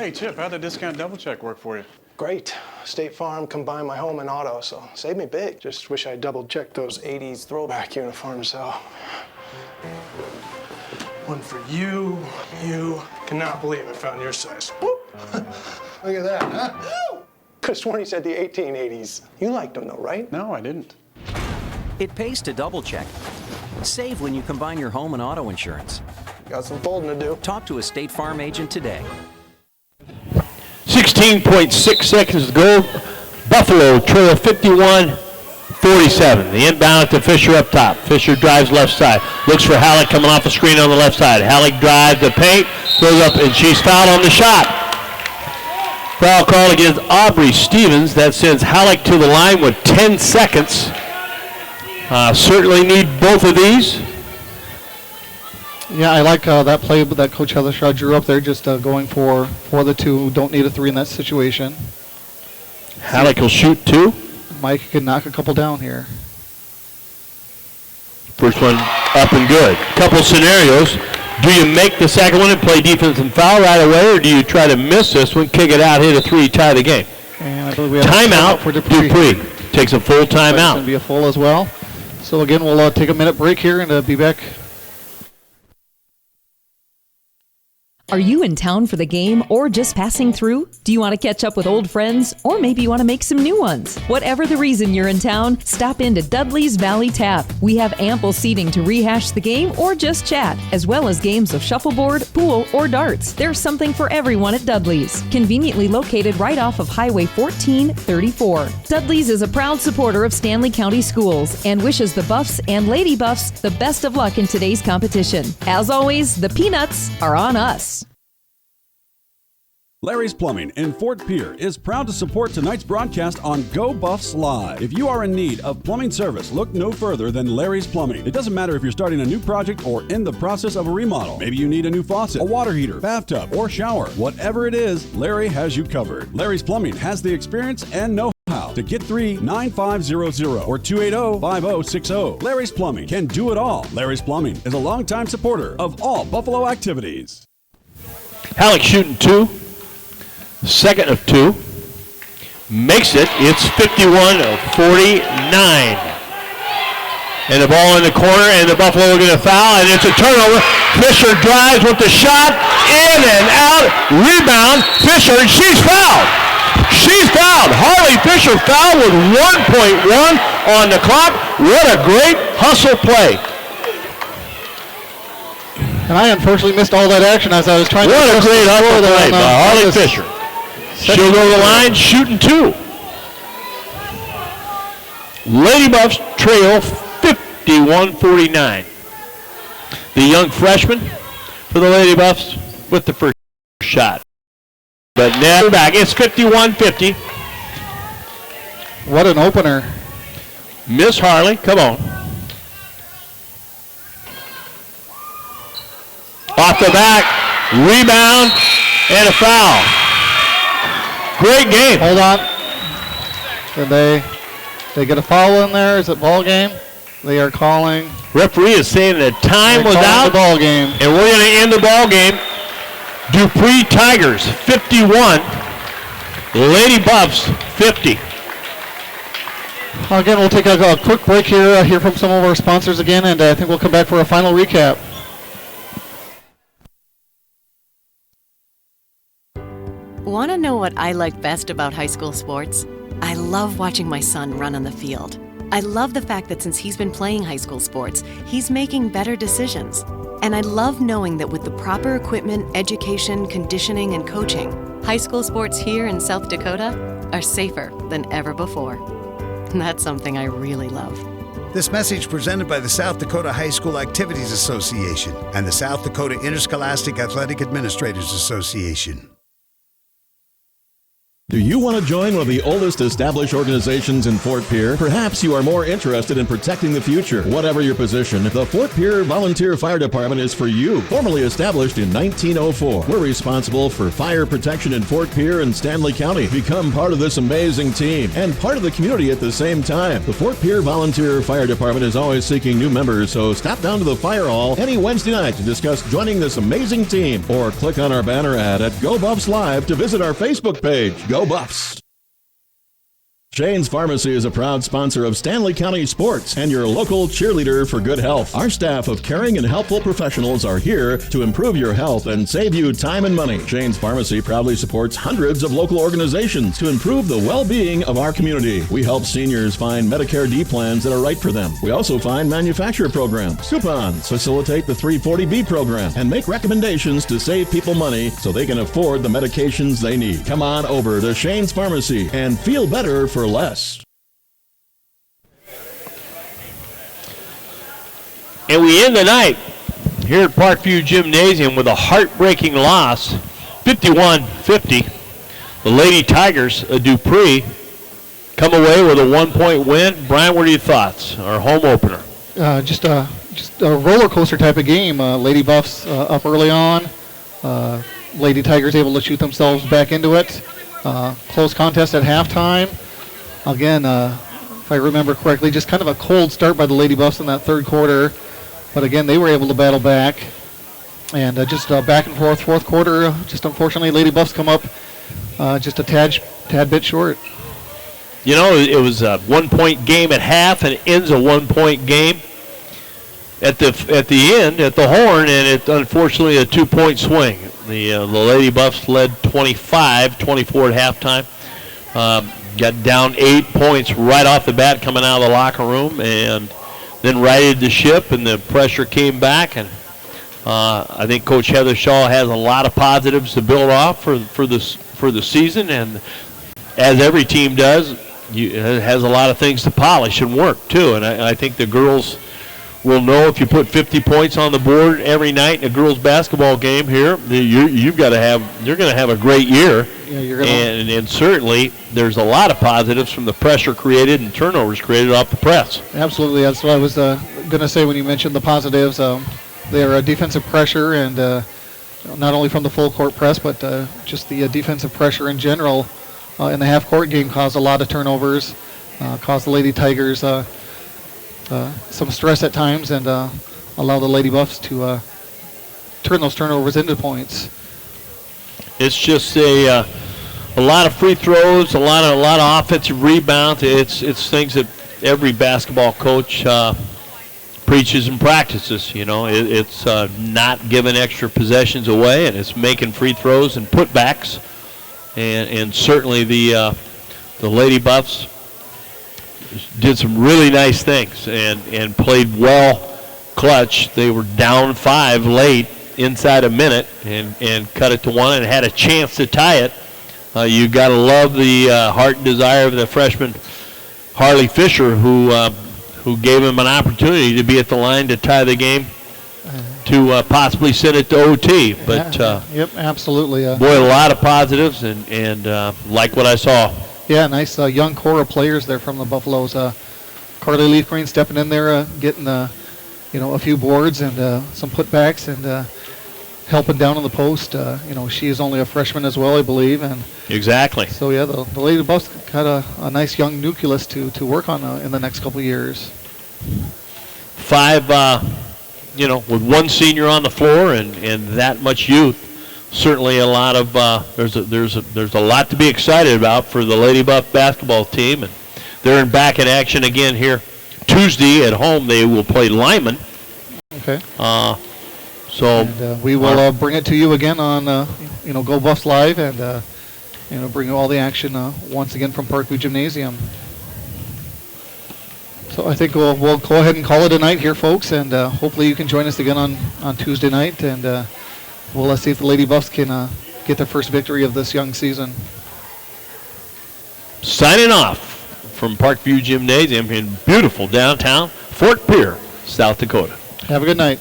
Hey, Chip, how'd the discount double check work for you? Great. State Farm combined my home and auto, so saved me big. Just wish I double checked those 80s throwback uniforms, so. One for you. You cannot believe I found your size. Whoop. Look at that, huh? Could have sworn he said the 1880s. You liked them though, right? No, I didn't. It pays to double check. Save when you combine your home and auto insurance. Got some folding to do. Talk to a State Farm agent today. 16.6 seconds to go. Buffalo trail 51-47. The inbound to Fisher up top. Fisher drives left side. Looks for Halleck coming off the screen on the left side. Halleck drives the paint. Goes up and she's fouled on the shot. Foul call against Aubrey Stevens. That sends Halleck to the line with 10 seconds. Certainly need both of these. Yeah, I like that play that Coach Heathershaw drew up there, just going for the two. Don't need a three in that situation. Halleck will shoot two. Mike can knock a couple down here. First one up and good. Couple scenarios. Do you make the second one and play defense and foul right away, or do you try to miss this one, kick it out, hit a three, tie the game? And I believe we have timeout for Dupree. Takes a full timeout. It's going to be a full as well. So again, we'll take a minute break here and be back. Are you in town for the game or just passing through? Do you want to catch up with old friends? Or maybe you want to make some new ones? Whatever the reason you're in town, stop into Dudley's Valley Tap. We have ample seating to rehash the game or just chat, as well as games of shuffleboard, pool, or darts. There's something for everyone at Dudley's. Conveniently located right off of Highway 1434. Dudley's is a proud supporter of Stanley County Schools and wishes the Buffs and Lady Buffs the best of luck in today's competition. As always, the peanuts are on us. Larry's Plumbing in Fort Pierre is proud to support tonight's broadcast on Go Buffs Live. If you are in need of plumbing service, look no further than Larry's Plumbing. It doesn't matter if you're starting a new project or in the process of a remodel. Maybe you need a new faucet, a water heater, bathtub, or shower. Whatever it is, Larry has you covered. Larry's Plumbing has the experience and know-how to get 3-9500 or 280-5060. Larry's Plumbing can do it all. Larry's Plumbing is a longtime supporter of all Buffalo activities. Halleck shooting two. Second of two. Makes it. It's 51-49. And the ball in the corner, and the Buffalo are going to foul, and it's a turnover. Fisher drives with the shot. In and out. Rebound. Fisher, and she's fouled. She's fouled. Harley Fisher fouled with 1.1 on the clock. What a great hustle play. And I unfortunately missed all that action as I was trying to... What a great hustle play by Harley Fisher. She'll go to the line shooting two. Lady Buffs trail 51-49. The young freshman for the Lady Buffs with the first shot. But never back. It's 51-50. What an opener. Miss Harley, come on. Off the back, rebound, and a foul. Great game. Hold on. Did they get a foul in there? Is it ball game? They are calling. Referee is saying that time was out. The ball game. And we're going to end the ball game. Dupree Tigers 51. Lady Buffs 50. Again, we'll take a quick break here, hear from some of our sponsors again, and I think we'll come back for a final recap. Want to know what I like best about high school sports? I love watching my son run on the field. I love the fact that since he's been playing high school sports, he's making better decisions. And I love knowing that with the proper equipment, education, conditioning, and coaching, high school sports here in South Dakota are safer than ever before. That's something I really love. This message presented by the South Dakota High School Activities Association and the South Dakota Interscholastic Athletic Administrators Association. Do you want to join one of the oldest established organizations in Fort Pierre? Perhaps you are more interested in protecting the future. Whatever your position, the Fort Pierre Volunteer Fire Department is for you. Formally established in 1904, we're responsible for fire protection in Fort Pierre and Stanley County. Become part of this amazing team and part of the community at the same time. The Fort Pierre Volunteer Fire Department is always seeking new members, so stop down to the fire hall any Wednesday night to discuss joining this amazing team, or click on our banner ad at Go Buffs Live to visit our Facebook page. Go Buffs! Shane's Pharmacy is a proud sponsor of Stanley County Sports and your local cheerleader for good health. Our staff of caring and helpful professionals are here to improve your health and save you time and money. Shane's Pharmacy proudly supports hundreds of local organizations to improve the well-being of our community. We help seniors find Medicare D plans that are right for them. We also find manufacturer programs, coupons, facilitate the 340B program, and make recommendations to save people money so they can afford the medications they need. Come on over to Shane's Pharmacy and feel better for less. And we end the night here at Parkview Gymnasium with a heartbreaking loss, 51-50. The Lady Tigers of Dupree come away with a 1-point win. Brian, what are your thoughts? Our home opener. Just a roller coaster type of game. Lady Buffs up early on. Lady Tigers able to shoot themselves back into it. Close contest at halftime. Again, if I remember correctly, just kind of a cold start by the Lady Buffs in that third quarter. But again, they were able to battle back. And just back and forth, fourth quarter, just unfortunately, Lady Buffs come up just a tad bit short. You know, it was a 1-point game at half, and it ends a 1-point game at the end, at the horn, and it unfortunately a 2-point swing. The Lady Buffs led 25-24 at halftime. Got down 8 points right off the bat coming out of the locker room, and then righted the ship, and the pressure came back. And I think Coach Heather Shaw has a lot of positives to build off for the season, and as every team does, it has a lot of things to polish and work too. And I think the girls will know if you put 50 points on the board every night in a girls basketball game here, you're going to have a great year. Yeah, and certainly there's a lot of positives from the pressure created and turnovers created off the press. Absolutely, that's what I was going to say when you mentioned the positives. Their defensive pressure, and not only from the full court press, but just the defensive pressure in general in the half court game caused a lot of turnovers, caused the Lady Tigers some stress at times, and allow the Lady Buffs to turn those turnovers into points. It's just a lot of free throws, a lot of offensive rebounds. It's things that every basketball coach preaches and practices. You know, it's not giving extra possessions away, and it's making free throws and putbacks. And certainly the Lady Buffs did some really nice things and played well clutch. They were down 5 late inside a minute and cut it to 1 and had a chance to tie it. You got to love the heart and desire of the freshman Harley Fisher, who gave him an opportunity to be at the line to tie the game to possibly send it to OT. But yep, absolutely. Boy, a lot of positives and like what I saw. Yeah, nice young core of players there from the Buffaloes. Carly Leaf Green stepping in there, getting a few boards and some putbacks and helping down on the post. She is only a freshman as well, I believe. And exactly. So yeah, the Lady Buffs got a nice young nucleus to work on in the next couple of years. 5, with one senior on the floor and that much youth. Certainly a lot of there's a lot to be excited about for the Lady Buff basketball team, and they're back in action again here Tuesday at home. They will play Lyman. Okay. So we will bring it to you again on Go Buffs Live, and bring you all the action once again from Parkview Gymnasium. So I think we'll go ahead and call it a night here, folks, and hopefully you can join us again on Tuesday night, and we'll see if the Lady Buffs can get their first victory of this young season. Signing off from Parkview Gymnasium in beautiful downtown Fort Pierre, South Dakota. Have a good night.